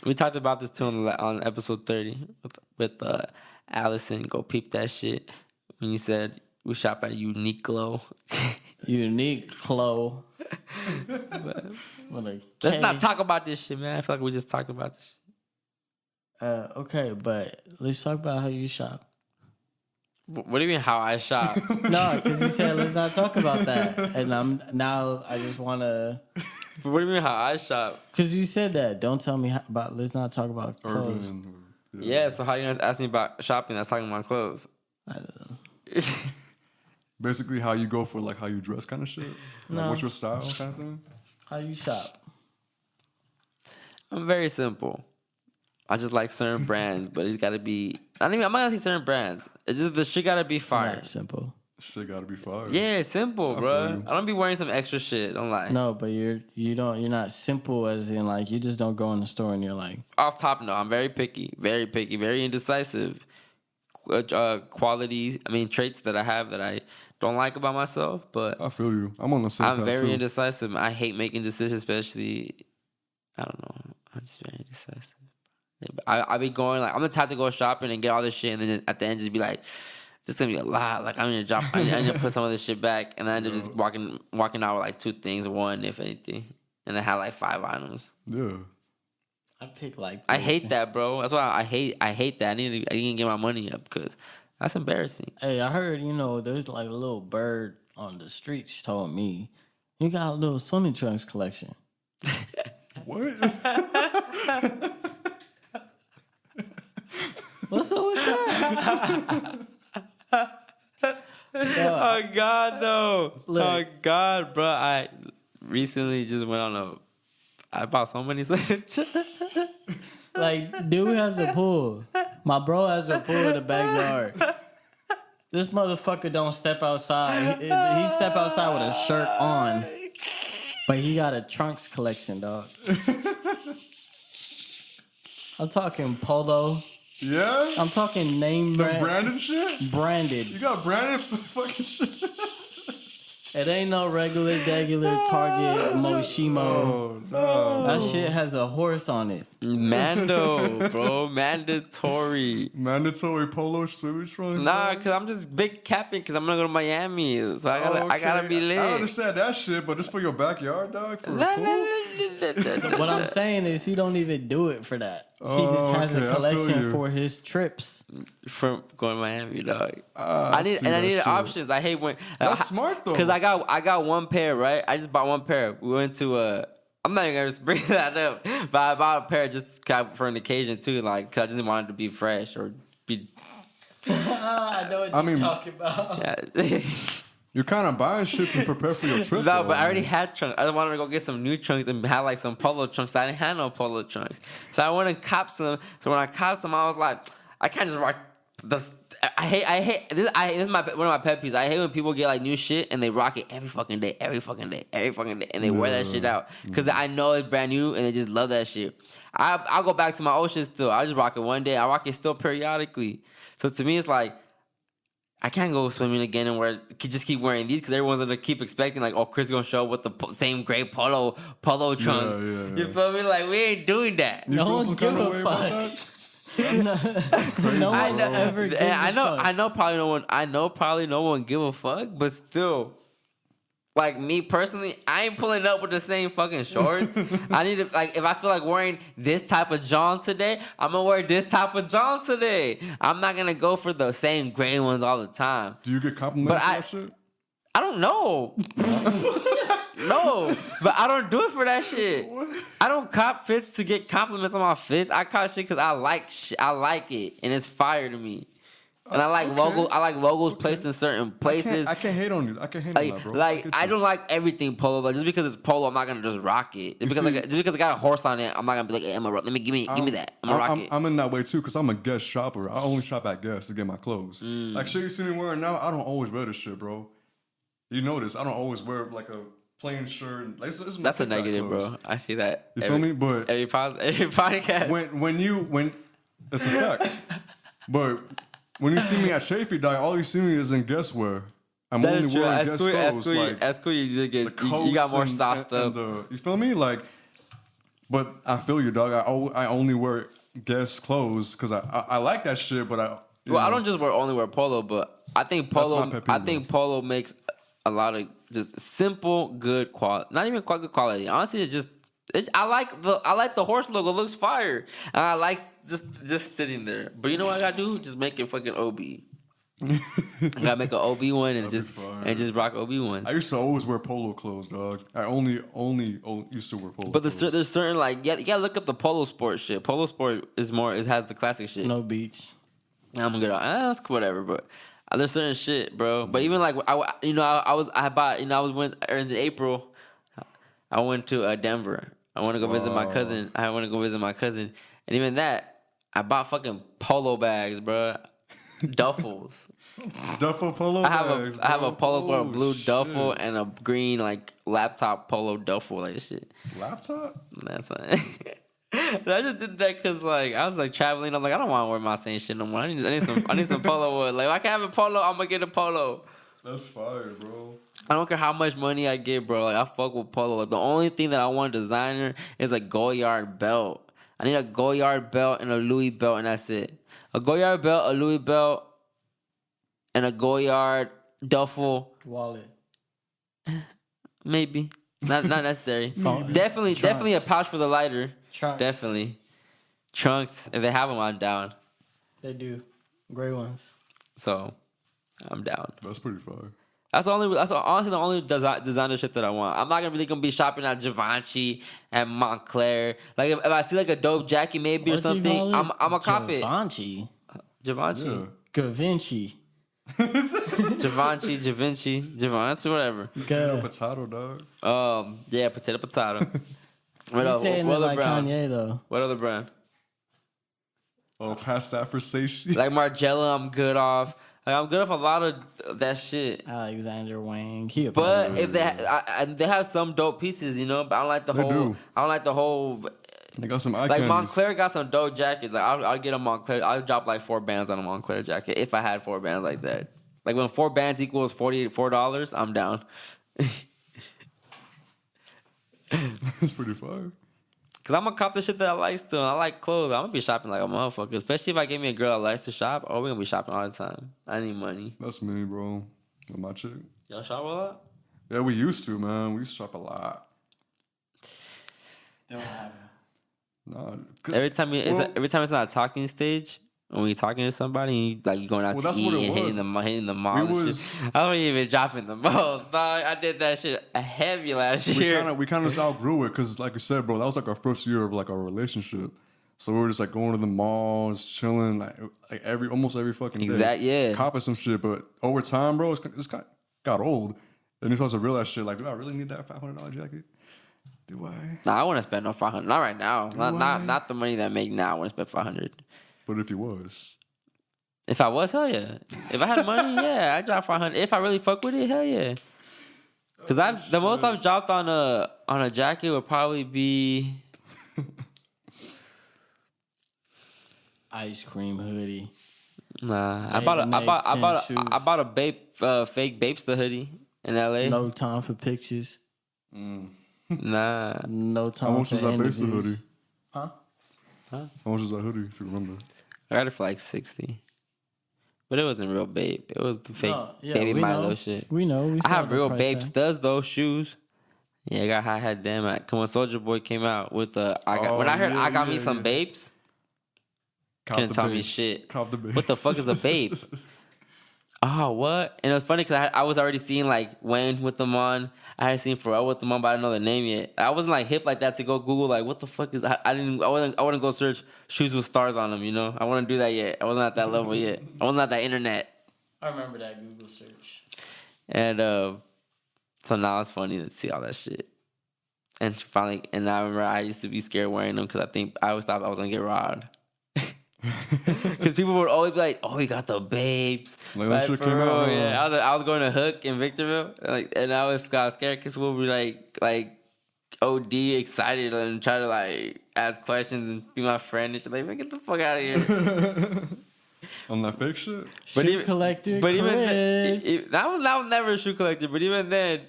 We talked about this too on episode 30 with Allison. Go peep that shit. When you said we shop at Uniqlo. Uniqlo. Let's not talk about this shit, man. I feel like we just talked about this shit. Okay, but let's talk about how you shop. What do you mean how I shop? No, because you said let's not talk about that, and I just want to. What do you mean how I shop? Because you said that. Don't tell me about. Let's not talk about clothes. Urban. Yeah, so how you gonna ask me about shopping? That's talking about clothes. I don't know. Basically, how you go for like how you dress, kind of shit. Like, No. what's your style, kind of thing. How you shop? I'm very simple. I just like certain brands, but it's gotta be. I'm not gonna say certain brands. It's just the shit gotta be fire. Not simple. Shit gotta be fire. Yeah, it's simple, I bro. feel you. I don't be wearing some extra shit. Don't lie. No, but you're not simple as in like you just don't go in the store and you're like Off top, no. I'm very picky, very indecisive. Qualities, traits that I have that I don't like about myself, but I feel you. I'm on the same I'm path, very too. indecisive. I hate making decisions, especially. I don't know. I'm just very indecisive. I be going like I'm the type to go shopping and get all this shit, and then at the end just be like, "This is gonna be a lot." Like I need to drop. I need to put some of this shit back, and then I end up just walking out with like 2 things, one if anything, and I had like 5 items. Yeah. I pick like I hate that, bro. That's why I hate that. I need to get my money up because that's embarrassing. Hey, I heard there's like a little bird on the streets told me you got a little swimming trunks collection. What? What's up with that? Oh God, no! Look. Oh God, bro! I recently just went on I bought so many things. Like, dude has a pool. My bro has a pool in the backyard. This motherfucker don't step outside. He step outside with a shirt on, but he got a trunks collection, dog. I'm talking polo. Yeah? I'm talking name The brand. branded shit? Branded. You got branded fucking shit? It ain't no regular Target Moshimo. Oh, no. That shit has a horse on it. Mando, bro, mandatory. Mandatory polo swimming trunks? Nah, dog? cause I'm just big capping because I'm gonna go to Miami, so I gotta Okay. be lit. I understand that shit, but it's for your backyard, dog? For a Nah, pool? nah, nah, nah, nah, nah. What I'm saying is he don't even do it for that. He Oh, just has okay, I a feel collection you. for his trips. From going to Miami, dog. I I see that needed shit. options. I hate when That's smart, though. Cause I got one pair, right? I just bought one pair. We went to I'm not even gonna bring that up, but I bought a pair just for an occasion too, like cause I just wanted to be fresh or be. I know what you're talking about. Yeah. You're kind of buying shit to prepare for your trip. No, though, but I already man. had trunks. I just wanted to go get some new trunks and have like some polo trunks. I didn't have no polo trunks, so I went and copped some. So when I copped some, I was like, I can't just rock this. I hate this. This is one of my pet peeves. I hate when people get like new shit and they rock it every fucking day, and they wear that shit out because I know it's brand new and they just love that shit. I'll go back to my old shit still. I just rock it one day. I rock it still periodically. So to me, it's like. I can't go swimming again and just keep wearing these because everyone's gonna keep expecting like, oh, Chris is gonna show up with the same gray polo trunks. Yeah. You feel me? Like we ain't doing that. You No feel one some give kind of a way about fuck. that? No I one know, ever gives I know, a fuck. I know. Probably no one give a fuck, but still, like me personally, I ain't pulling up with the same fucking shorts. I need to like if I feel like wearing this type of John today, I'm gonna wear this type of John today. I'm not gonna go for the same gray ones all the time. Do you get compliments But for I- that shit? I don't know. No, but I don't do it for that shit. I don't cop fits to get compliments on my fits. I cop shit because I like I like it and it's fire to me. And I like Okay. logos. I like logos placed in certain places. I can't hate on you. I can't hate on that, bro. Like get I you. don't like everything polo. Like just because it's polo, I'm not gonna just rock it. Just because I got a horse on it, I'm not gonna be like, hey, let me give me that. I'm gonna rock it. I'm in that way too, because I'm a Guess shopper. I only shop at Guess to get my clothes. Like shit you see me wearing now, I don't always wear this shit, bro. You notice I don't always wear like a plain shirt. Like, it's my That's a kickback negative, clothes. bro. I see that. You feel me? But Every podcast. when it's a fact. But when you see me at Chafee, dog, all you see me is in Guess wear. I'm That only is true. wearing At Guess school, clothes. Like at school, you just get the you got coats more and- sauced and up. you feel me? Like, but I feel you, dog. I only wear Guess clothes because I like that shit. But I Don't just only wear polo, but I think my polo. pet peeve, I think polo makes a lot of just simple, good quality. Not even quite good quality. Honestly, it's just I like the horse logo. It looks fire. And I like just sitting there. But you know what I gotta do? Just make it fucking OB. I gotta make an OB one and just rock OB ones. I used to always wear polo clothes, dog. I only used to wear polo. But clothes. there's certain like you gotta look up the polo sport shit. Polo sport is more. It has the classic shit. Snow Beach. I'm gonna that's whatever, but there's certain shit, bro. But even like I went in April. I went to Denver. I want to go visit my cousin. And even that, I bought fucking polo bags, bro. Duffels. Duffel polo bags. I have a polo sport, a blue shit. duffel, and a green like laptop polo duffel, like this shit. Laptop? That's like. I just did that because like I was like traveling. I'm like I don't want to wear my same shit no more. I need some polo wood. Like if I can have a polo, I'm gonna get a polo. That's fire, bro. I don't care how much money I get, bro. Like I fuck with polo. Like, the only thing that I want designer is a Goyard belt. I need a Goyard belt and a Louis belt, and that's it. A Goyard belt, a Louis belt, and a Goyard duffel. Wallet. Maybe not necessary. Phone. Definitely a pouch for the lighter. Trunks. Definitely trunks. If they have them, I'm down. They do. Gray ones. So I'm down. That's pretty fire. That's honestly the only designer shit that I want. I'm not gonna be shopping at Givenchy and Montclair. Like if I see like a dope jacket maybe or something, I'm a cop it. Givenchy. Givenchy. Yeah. Givenchy. Givenchy, whatever. Potato, dog. Yeah, potato. What You other saying it like brand? Kanye though. What other brand? Oh, past that for safety. Like Margiela, I'm good off. Like I'm good off a lot of that shit. Alexander Wang. But if they have some dope pieces, you know. But I don't like the whole. do. I don't like the whole. They got some eye Like candies. Montclair got some dope jackets. Like I'll get a Montclair. I'll drop like 4 bands on a Montclair jacket if I had 4 bands like that. Like when 4 bands equals $44, I'm down. That's pretty fire. Cause I'm gonna cop the shit that I like still. I like clothes. I'm gonna be shopping like a motherfucker. Especially if I get me a girl that likes to shop. Oh, we're gonna be shopping all the time. I need money. That's me, bro. With my chick. Y'all shop a lot? Yeah, we used to, man. We used to shop a lot. Don't have it. Nah. Every time it's not a talking stage, when you're talking to somebody, and you going out to eat and hitting the mall and shit. I don't even dropping the balls, dog. I did that shit heavy last year. We kind of outgrew it because, like you said, bro, that was like our first year of like our relationship. So we were just like going to the malls, chilling, like almost every fucking day. Exactly, yeah. Copping some shit, but over time, bro, it's got old. Then you start to realize shit like, do I really need that $500 jacket? Do I? Nah, I want to spend no 500. Not right now. Not the money that I make now. I want to spend 500. But if you was. If I was, hell yeah. If I had money, yeah, I'd drop 500. If I really fuck with it, hell yeah. Cause the most I've dropped on a jacket would probably be Ice cream hoodie. Nah. I bought a fake Bapesta hoodie in LA. No time for pictures. Nah. No time How much for was that interviews. Bapesta hoodie? Huh? How much was that hoodie, if you remember? I got it for like 60. But it wasn't real Babe. It was the fake Baby we Milo know. shit. We know. I have real Babe studs though, shoes. Yeah, I had them at. Come on, Soulja Boy came out with the. When I heard I got me some Babes, couldn't tell me shit. Cop the Babes. What the fuck is a Babe? Oh, what? And it was funny because I was already seeing like Wayne with them on. I had seen Pharrell with them on, but I didn't know the name yet. I wasn't like hip like that to go Google like what the fuck is. I wouldn't go search shoes with stars on them. You know, I wouldn't do that yet. I wasn't at that level yet. I wasn't at that internet. I remember that Google search. And so now it's funny to see all that shit. And finally, and I remember I used to be scared wearing them because I always thought I was gonna get robbed. Because people would always be like, "Oh, he got the Babes." Like that shit came out. Yeah, I was going to Hook in Victorville, and I always got scared because people would be like OD excited and try to like ask questions and be my friend and shit. Like, man, get the fuck out of here. On that fake shit? Shoe collector. But even Chris. that was never a shoe collector. But even then,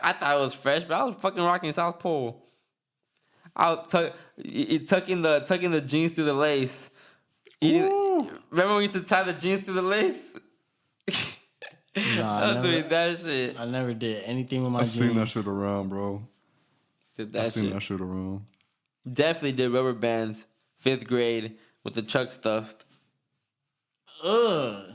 I thought it was fresh. But I was fucking rocking South Pole. I was tucking the jeans through the lace. Remember when we used to tie the jeans through the lace? Nah, I was doing that shit. I never did anything with my I've jeans. seen that shit around, bro. Did I that seen shit. that shit around. Definitely did rubber bands. 5th grade with the Chuck stuffed. Ugh.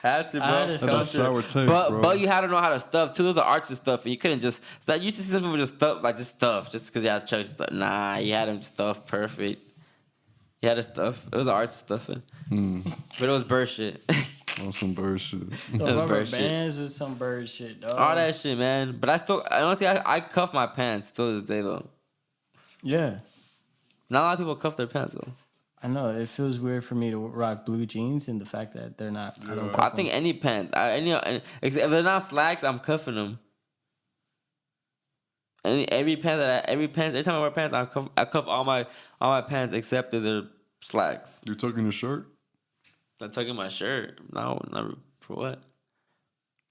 Had to, I bro. had a That's a sour taste, bro. But you had to know how to stuff too. Those are arts and stuff, and you couldn't just. So you used to see some people just stuff just because you had Chuck stuff. Nah, you had them stuff perfect. You had to stuff. It was arts stuffing, but it was bird shit. On some bird shit. The That's rubber bird shit. bands was some bird shit, dog. All that shit, man. But honestly, I cuff my pants still to this day though. Yeah. Not a lot of people cuff their pants though. I know it feels weird for me to rock blue jeans, and the fact that they're not. I don't. I think any pants, if they're not slacks, I'm cuffing them. Every time I wear pants, I cuff all my pants except if they're slacks. You tucking your shirt? I'm tucking my shirt. No, never. For what?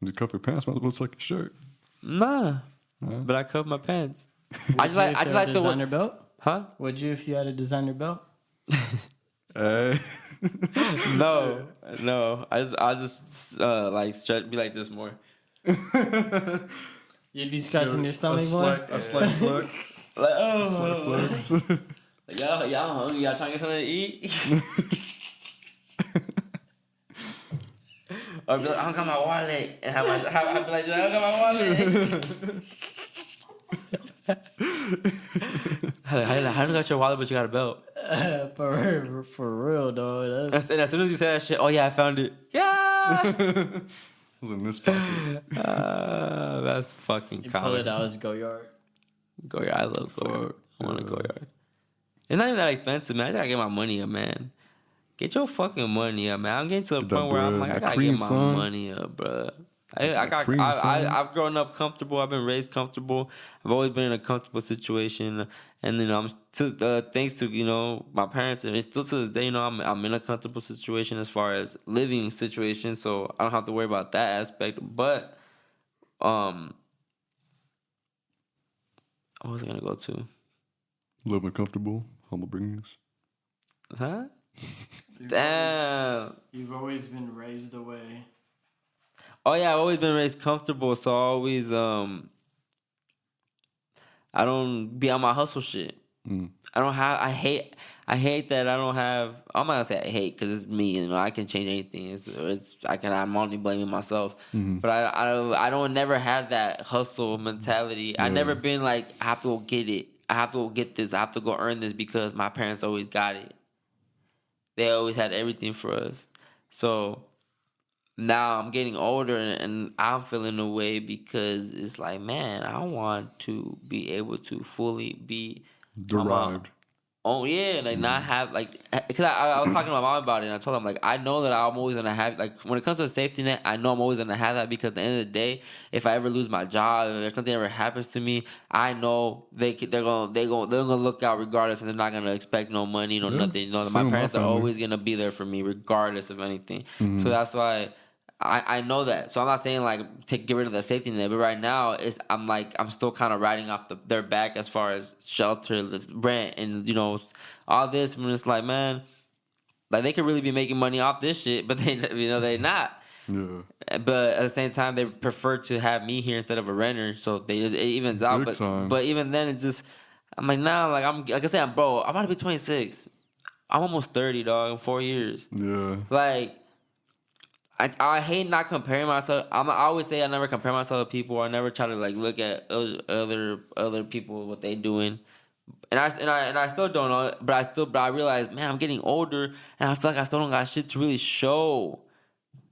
You cuff your pants, might as well tuck your shirt. Nah. But I cuff my pants. I just Would you if like you had a the designer belt. Huh? Would you if you had a designer belt? Hey. No. I just like stretch, be like this more. You'd be scratching your stomach more. A slight flex. Like Flex. y'all hungry? Y'all trying to get something to eat? Or be like, I don't got my wallet, and I'd be like, I don't got my wallet. How do you got your wallet but you got a belt? For real, dog. That's, And as soon as you say that shit, oh yeah, I found it. Yeah. It was in this pocket. That's fucking you pull common. it out as go yard. Go yard. I love go yard. I want to Yeah. go yard. It's not even that expensive, man. I just gotta get my money up, man. Get your fucking money up, man. I'm getting to the Get that point where I'm bread. like, I That gotta cream, get my son. money up, bruh. cream, son. I've grown up comfortable. I've been raised comfortable. I've always been in a comfortable situation, and I'm thanks to my parents, and it's still to this day. I'm in a comfortable situation as far as living situation, so I don't have to worry about that aspect. But what was I gonna go to? Living comfortable, humble beginnings. Huh? Damn. You've always been raised away. Oh yeah, I've always been raised comfortable, so I always I don't be on my hustle shit. I hate that I don't have. I'm not gonna say I hate because it's me. I can change anything. I'm only blaming myself. But I don't never had that hustle mentality. I never been like I have to go get it. I have to go get this. I have to go earn this because my parents always got it. They always had everything for us. So now I'm getting older and I'm feeling away because it's like, man, I want to be able to fully be Derived. Oh yeah, like not have like, cause I was talking to my mom about it, and I told her, I'm like, I know that I'm always gonna have, like, when it comes to a safety net, I know I'm always gonna have that, because at the end of the day, if I ever lose my job, if something ever happens to me, I know they're gonna look out regardless, and they're not gonna expect no money, no nothing. Same My with parents my are family. always gonna be there for me regardless of anything. So that's why. I know that, so I'm not saying like get rid of the safety net, but right now I'm still kind of riding off their back as far as shelter, rent, and all this. I'm just like, man, like they could really be making money off this shit, but they're not. Yeah. But at the same time, they prefer to have me here instead of a renter, so it evens out. Big time. But even then, it's just I'm like, nah, like I said, bro, I'm about to be 26. I'm almost 30, dog, in 4 years. Yeah. Like. I hate not comparing myself. I always say I never compare myself to people. I never try to like look at other people, what they doing, and I still don't know. But I realize, man, I'm getting older, and I feel like I still don't got shit to really show.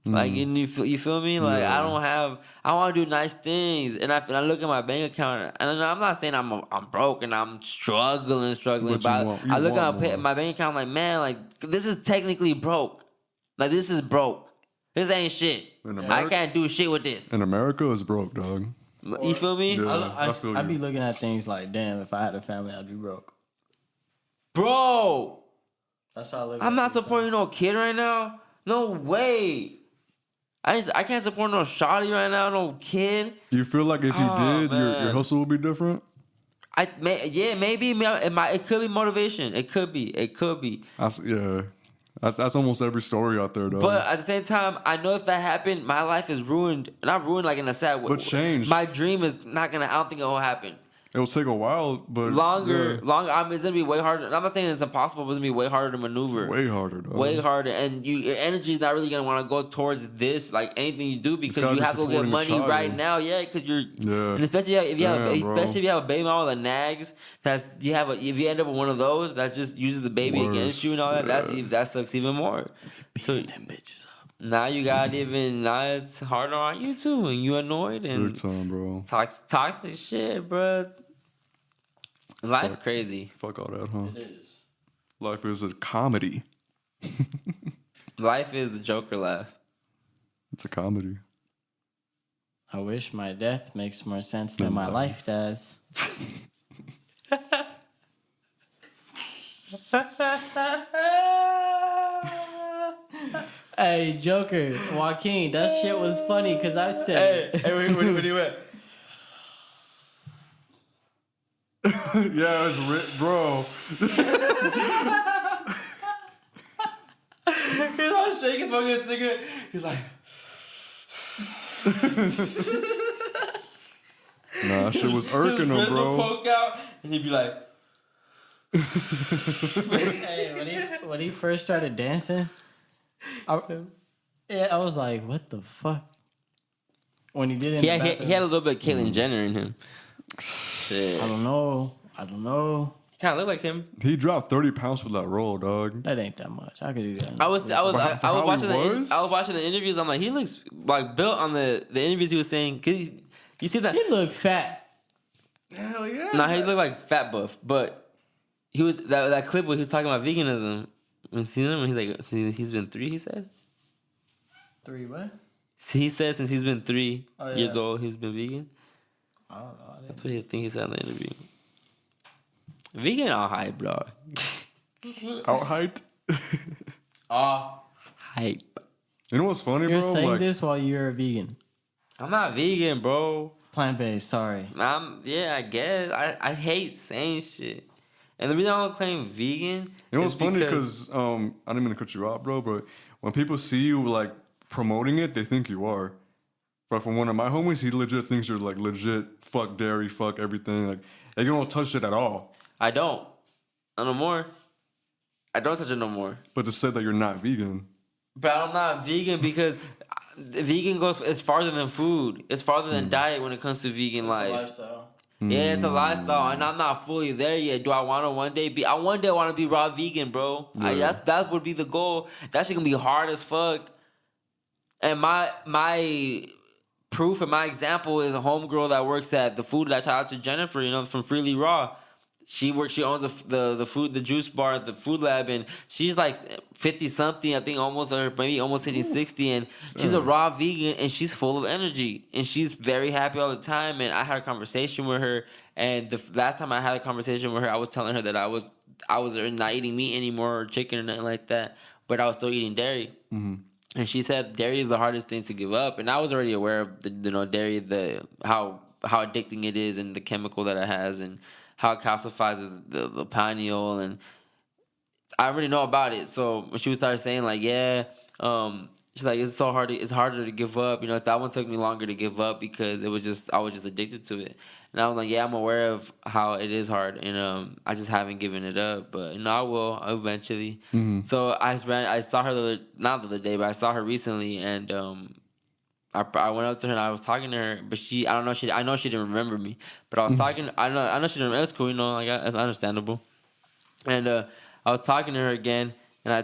Like, and you feel me? Like, Yeah. I want to do nice things, and I look at my bank account, and I'm not saying I'm broke and I'm struggling, But I look at more. my bank account, like, man, like this is technically broke. Like, this is broke. This ain't shit. In I America? can't do shit with this. And America is broke, dog. You feel me? Yeah. I feel I'd you. be looking at things like, damn, if I had a family, I'd be broke. Bro, That's how I look. I'm at not things. supporting no kid right now. No way. I can't support no shawty right now, no kid. You feel like if you did, your man. hustle would be different? Maybe it could be motivation. It could be. Yeah. That's almost every story out there, though. But at the same time, I know if that happened, my life is ruined. Not ruined like in a sad way. But changed. My dream is not gonna. I don't think it will happen. It'll take a while, but longer. I mean, it's gonna be way harder. I'm not saying it's impossible, but it's gonna be way harder to maneuver. Way harder, dog. Way harder, and your energy is not really gonna want to go towards this, like anything you do, because you have to go get money right now. Yeah, because you're, and especially if you have a baby mama that nags. If you end up with one of those that just uses the baby against you and all that, that sucks even more. Beating them bitches up. Now now it's harder on you too, and you annoyed and big time, bro. Toxic shit, bro. Life crazy. Fuck all that, huh? It is. Life is a comedy. Life is the Joker laugh. It's a comedy. I wish my death makes more sense than my life does. Hey, Joker, Joaquin, that shit was funny because I said it. Hey, what do you went? Yeah, it's bro. He's all shaking, smoking a cigarette. He's like, Nah, that shit was irking him, bro. Poke out, and he'd be like, Hey, when he first started dancing, I was like, what the fuck? When he did it, he had a little bit of Caitlyn Jenner in him. Shit. I don't know. He kind of looked like him. He dropped 30 pounds for that role, dog. That ain't that much. I could do that. I was watching the interviews. I'm like, he looks like built on the interviews he was saying. Cause you see that He looked fat. Hell yeah. Nah, he looked like fat buff, but he was that clip where he was talking about veganism. You seen him? And he's like, he's been 3. He said 3 what? he said since he's been 3 Oh, yeah. years old, he's been vegan. I don't know. That's what I think he said in the interview. Vegan all hype, bro. Out hyped. All hype. You know what's funny, You're bro? saying this while you're a vegan. I'm not vegan, bro. Plant-based, sorry. I guess. I hate saying shit. And the reason I don't claim vegan. You know what's funny? Because I didn't mean to cut you out, bro, but when people see you like promoting it, they think you are. But from one of my homies, he legit thinks you're like legit fuck dairy, fuck everything. Like, you don't touch it at all. I don't. No more. I don't touch it no more. But to say that you're not vegan. But I'm not vegan because vegan it's farther than food. It's farther than diet when it comes to vegan life. It's a lifestyle. Yeah, it's a lifestyle, and I'm not fully there yet. Do I want to one day be? I one day want to be raw vegan, bro. Yeah. That would be the goal. That shit gonna be hard as fuck. And my proof and my example is a homegirl that works at the food. That shout out to Jennifer, from Freely Raw. She owns the juice bar at the food lab, and she's like 50 something, I think almost hitting 60, and she's a raw vegan, and she's full of energy, and she's very happy all the time. And I had a conversation with her, and the last time I had a conversation with her, I was telling her that I was not eating meat anymore or chicken or nothing like that, but I was still eating dairy. Mm-hmm. And she said dairy is the hardest thing to give up, and I was already aware of the dairy, how addicting it is, and the chemical that it has, and how it calcifies the pineal, and I already know about it. So when she would start saying like, she's like, it's so hard. It's harder to give up. That one took me longer to give up because I was just addicted to it. And I was like, I'm aware of how it is hard, and I just haven't given it up. But I will eventually. Mm-hmm. So I saw her not the other day, but I saw her recently, and I went up to her and I was talking to her, but I know she didn't remember me, but I was talking. I know she didn't remember. It's cool, that's understandable. And I was talking to her again, and I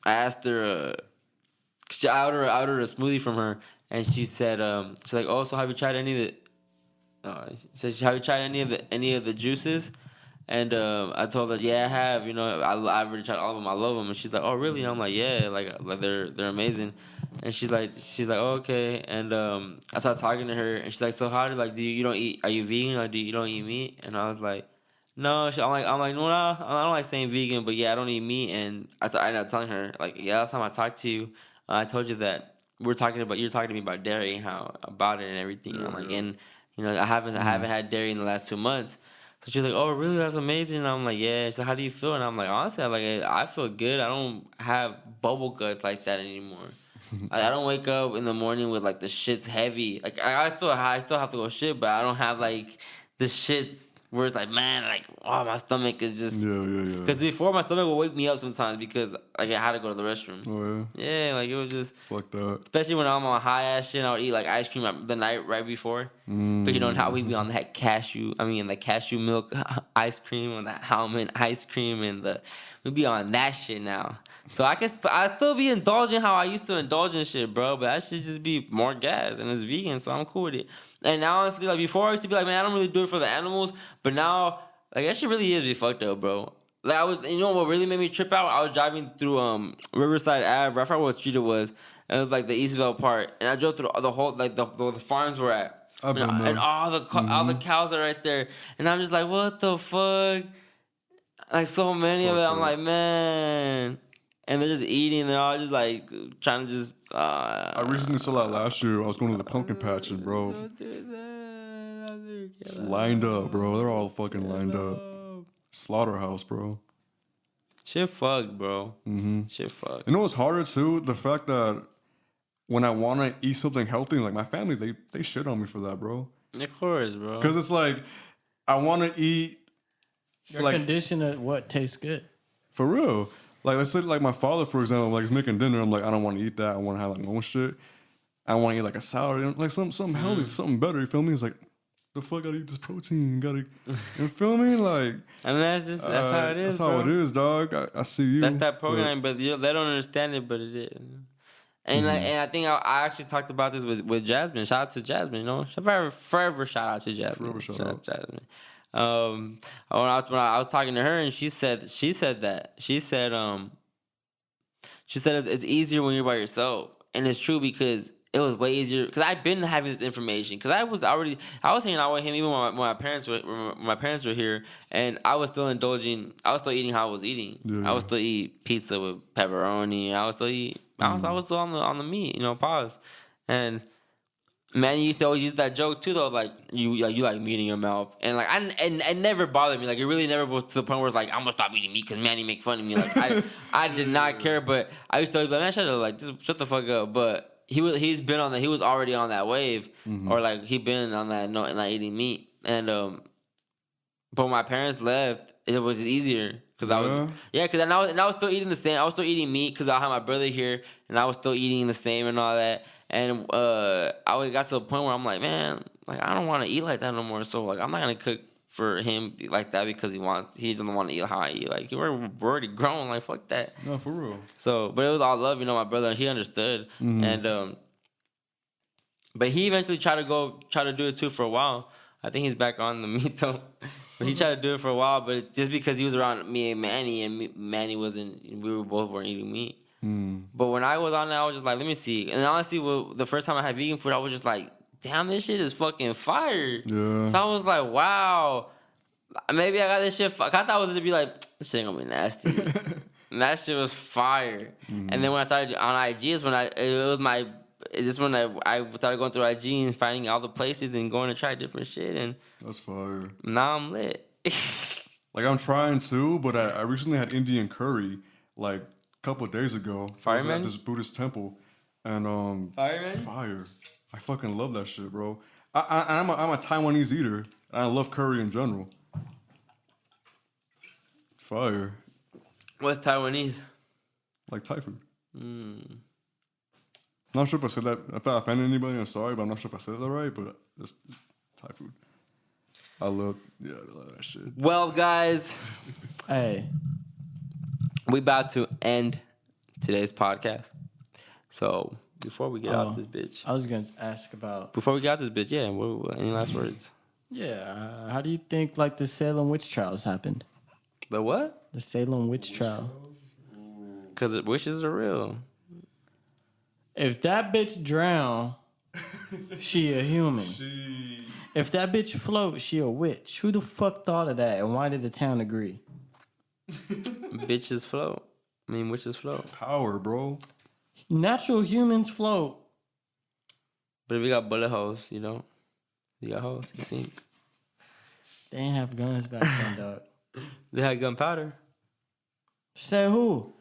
asked her. I ordered a smoothie from her, and she said, she's like, oh, so have you tried any of the? She said, have you tried any of the juices? And I told her, yeah, I have. I've already tried all of them. I love them. And she's like, oh, really? And I'm like, yeah, like they're amazing. And she's like, oh, okay. And I started talking to her, and she's like, so how do you don't eat? Are you vegan or you don't eat meat? And I was like, no. I'm like, no, I don't like saying vegan, but yeah, I don't eat meat. And I ended up telling her, like, yeah, last time I talked to you, I told you that you're talking to me about dairy and how about it and everything. And I'm like, and I haven't had dairy in the last 2 months. So she's like, oh, really? That's amazing. And I'm like, yeah. She's like, how do you feel? And I'm like, honestly, I feel good. I don't have bubble guts like that anymore. Like, I don't wake up in the morning with like the shit's heavy. Like I still have to go shit, but I don't have like the shits where it's like, man, like, oh, my stomach is just. Yeah. Because before my stomach would wake me up sometimes because like I had to go to the restroom. Oh yeah. Yeah, like it was just. Fuck that. Especially when I'm on high ass shit, I would eat like ice cream the night right before. But you know how we be on that cashew milk ice cream and that almond ice cream we be on that shit now. So I still be indulging how I used to indulge in shit, bro. But that should just be more gas and it's vegan, so I'm cool with it. And now honestly, like before I used to be like, man, I don't really do it for the animals. But now, like that shit really is be fucked up, bro. Like you know what really made me trip out? I was driving through Riverside Ave. I forgot what street it was. And it was like the Eastville part, and I drove through the whole like the farms were at, and all the cows are right there, and I'm just like, what the fuck? Like so many of it, I'm like, man, and they're just eating. They're all just like trying to just. I recently saw that last year. I was going to the pumpkin patch, and bro, it's lined up, bro. They're all fucking lined up. Slaughterhouse, bro. Shit fucked, bro. Shit fucked. You know what's harder too? The fact that when I want to eat something healthy, like my family, they shit on me for that, bro. Of course, bro. Because it's like, I want to eat. Your like, condition of what tastes good. For real. Like, let's say, like, my father, for example, like, he's making dinner. I'm like, I don't want to eat that. I want to have, like, my own shit. I want to eat, like, a salad. Like, something healthy, something better. You feel me? He's like, the fuck, I gotta eat this protein. You feel me? Like, I mean, that's how it is. That's how it is, dog. I see you. That's that program, but they don't understand it, but it is. And like, and I think I actually talked about this with Jasmine. Shout out to Jasmine, you know. Forever shout out to Jasmine. Forever shout out. Jasmine. When I was talking to her, and she said it's easier when you're by yourself, and it's true because it was way easier because I've been having this information because I was hanging out with him even when my parents were here, and I was still eating how I was eating. Yeah. I would still eat pizza with pepperoni. I was still on the meat, you know, pause. And Manny used to always use that joke too, though. Like you like meat in your mouth, and like it never bothered me. Like it really never was to the point where it's like I'm gonna stop eating meat because Manny make fun of me. Like I did not care, but I used to be like, man, just shut the fuck up. But he's been on that. He was already on that wave, or like he been on that note and not eating meat. And but when my parents left, it was easier. Cause I was still eating the same. I was still eating meat because I had my brother here, and I was still eating the same and all that. And I got to a point where I'm like, man, like I don't want to eat like that no more. So like I'm not gonna cook for him like that because he doesn't want to eat how I eat. Like we're already grown. Like fuck that. No, for real. So, but it was all love, you know. My brother, he understood, and but he eventually tried to do it too for a while. I think he's back on the meat though. But he tried to do it for a while, but just because he was around me and Manny, and Manny we weren't eating meat. But when I was on that, I was just like, let me see. And honestly, the first time I had vegan food, I was just like, damn, this shit is fucking fire. Yeah. So I was like, wow, maybe I got this shit. I thought it was to be like, this shit ain't gonna be nasty. And that shit was fire. And then when I started on IG, is when I started going through IG and finding all the places and going to try different shit. And that's fire. Now I'm lit. Like I'm trying to, but I recently had Indian curry like a couple of days ago. Fire, I was man? at this Buddhist temple, and Fire, man? Fire. I fucking love that shit, bro. I'm a Taiwanese eater, and I love curry in general. Fire. What's Taiwanese? Like Thai food. Not sure if I said that. If I offended anybody, I'm sorry, but I'm not sure if I said that right. But it's Thai food. I love that shit. Well, guys, Hey, we about to end today's podcast. So before we get out this bitch, I was going to ask about. Before we get out this bitch, yeah. Any last words? Yeah, how do you think like the Salem witch trials happened? The what? The Salem witch trial. Because wishes are real. If that bitch drown, she a human. If that bitch float, she a witch. Who the fuck thought of that, and why did the town agree? Bitches float. I mean, witches float. Power, bro. Natural humans float. But if you got bullet holes, you know, you got holes, you sink. They ain't have guns back then, dog. They had gunpowder. Say who?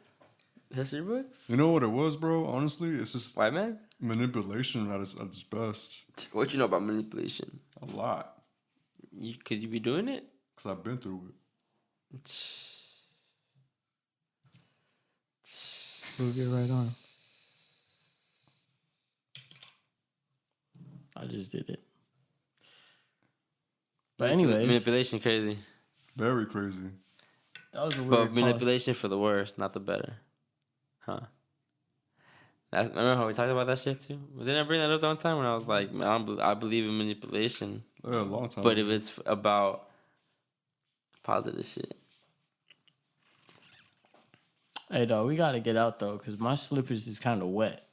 History books? You know what it was, bro? Honestly, it's just White man? manipulation at its best. What you know about manipulation? A lot. Because you be doing it? Because I've been through it. Move your right arm. I just did it. But anyways, manipulation crazy. Very crazy. that was a weird But manipulation for the worse, not the better. Huh. Remember how we talked about that shit too? Didn't I bring that up the one time when I was like, man, I believe in manipulation. Yeah, a long time. But if it's about positive shit. Hey, dog, we got to get out, though, because my slippers is kind of wet.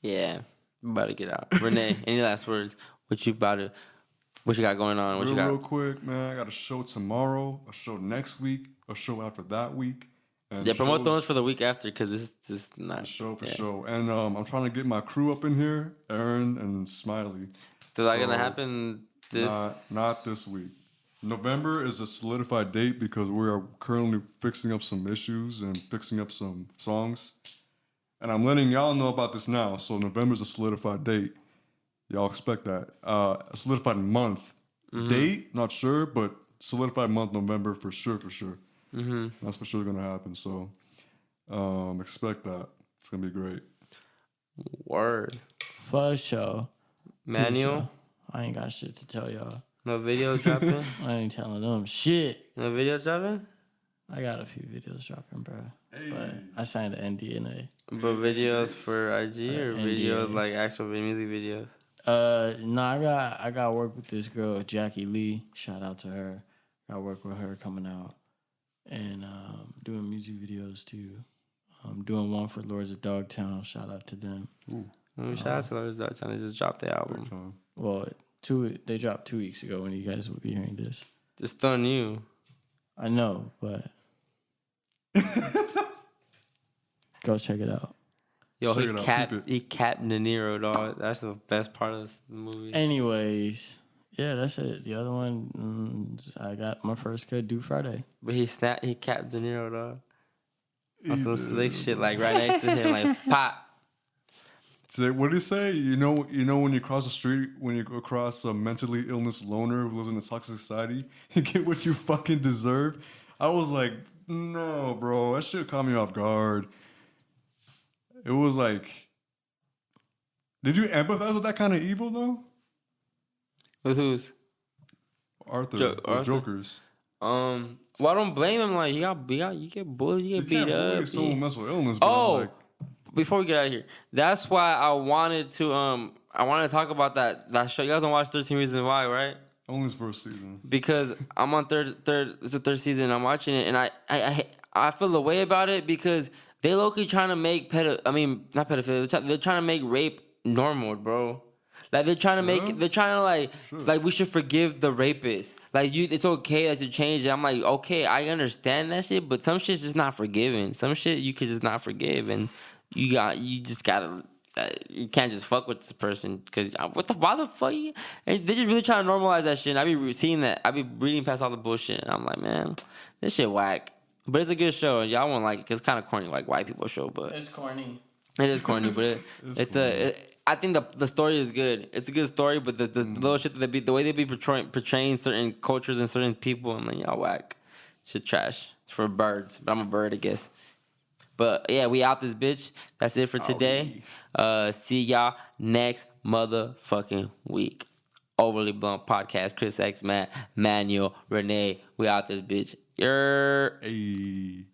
Yeah. We about to get out. Renee, any last words? What you got going on? What you got? Real quick, man. I got a show tomorrow, a show next week, a show after that week. And Yeah, promote those for the week after because this is not. Show for show. And I'm trying to get my crew up in here, Aaron and Smiley. So that gonna happen this? Not this week. November is a solidified date because we are currently fixing up some issues and fixing up some songs. And I'm letting y'all know about this now. So November is a solidified date. Y'all expect that. A solidified month. Date, not sure, but solidified month, November, for sure. Mm-hmm. That's for sure going to happen. So expect that. It's going to be great. Word. For sure. Manual? I ain't got shit to tell y'all. No videos dropping? I ain't telling them shit. No videos dropping? I got a few videos dropping, bro. Hey. But I signed an NDA. But videos for IG or videos like actual music videos? No, I got work with this girl, Jackie Lee. Shout out to her. Got work with her coming out. And doing music videos too. Doing one for Lords of Dogtown. Shout out to them. Shout out to Lords of Dogtown. They just dropped the album. Well, they dropped 2 weeks ago when you guys will be hearing this. It's still new. I know, but go check it out. Yo, he capped De Niro, dog. That's the best part of the movie. Anyways, yeah, that's it. The other one, I got my first cut due Friday. But he capped De Niro, dog. On some slick shit, like right next to him, like pop. So what did he say? You know when you cross the street, when you go across a mentally illness loner who lives in a toxic society, you get what you fucking deserve. I was like, no, bro, that shit caught me off guard. It was like, did you empathize with that kind of evil though? With who's? Arthur. Joker's. Well, I don't blame him. Like, you get bullied, you get beat up. Bully someone with mental illness. But before we get out of here, that's why I wanted to talk about that show. You guys don't watch 13 Reasons Why, right? Only his first season. Because I'm on it's the third season. I'm watching it, and I feel the way about it because they low-key trying to make not pedophilia. They're trying to make rape normal, bro. Like they're trying to like we should forgive the rapist. Like it's okay to change it. I'm like, okay, I understand that shit, but some shit's just not forgiven. Some shit you could just not forgive, and you can't just fuck with this person because why the fuck? And they just really trying to normalize that shit. And I be seeing that. I be reading past all the bullshit, and I'm like, man, this shit whack. But it's a good show, and y'all won't like it because it's kind of corny, like white people show. But it's corny. It is corny, but I think the story is good. It's a good story, but the little shit that the way they be portraying certain cultures and certain people, I'm like, y'all whack. Shit trash. It's for birds, but I'm a bird, I guess. But yeah, we out this bitch. That's it for today. See y'all next motherfucking week. Overly Blunt Podcast. Chris X, Matt, Manuel, Renee. We out this bitch. Hey.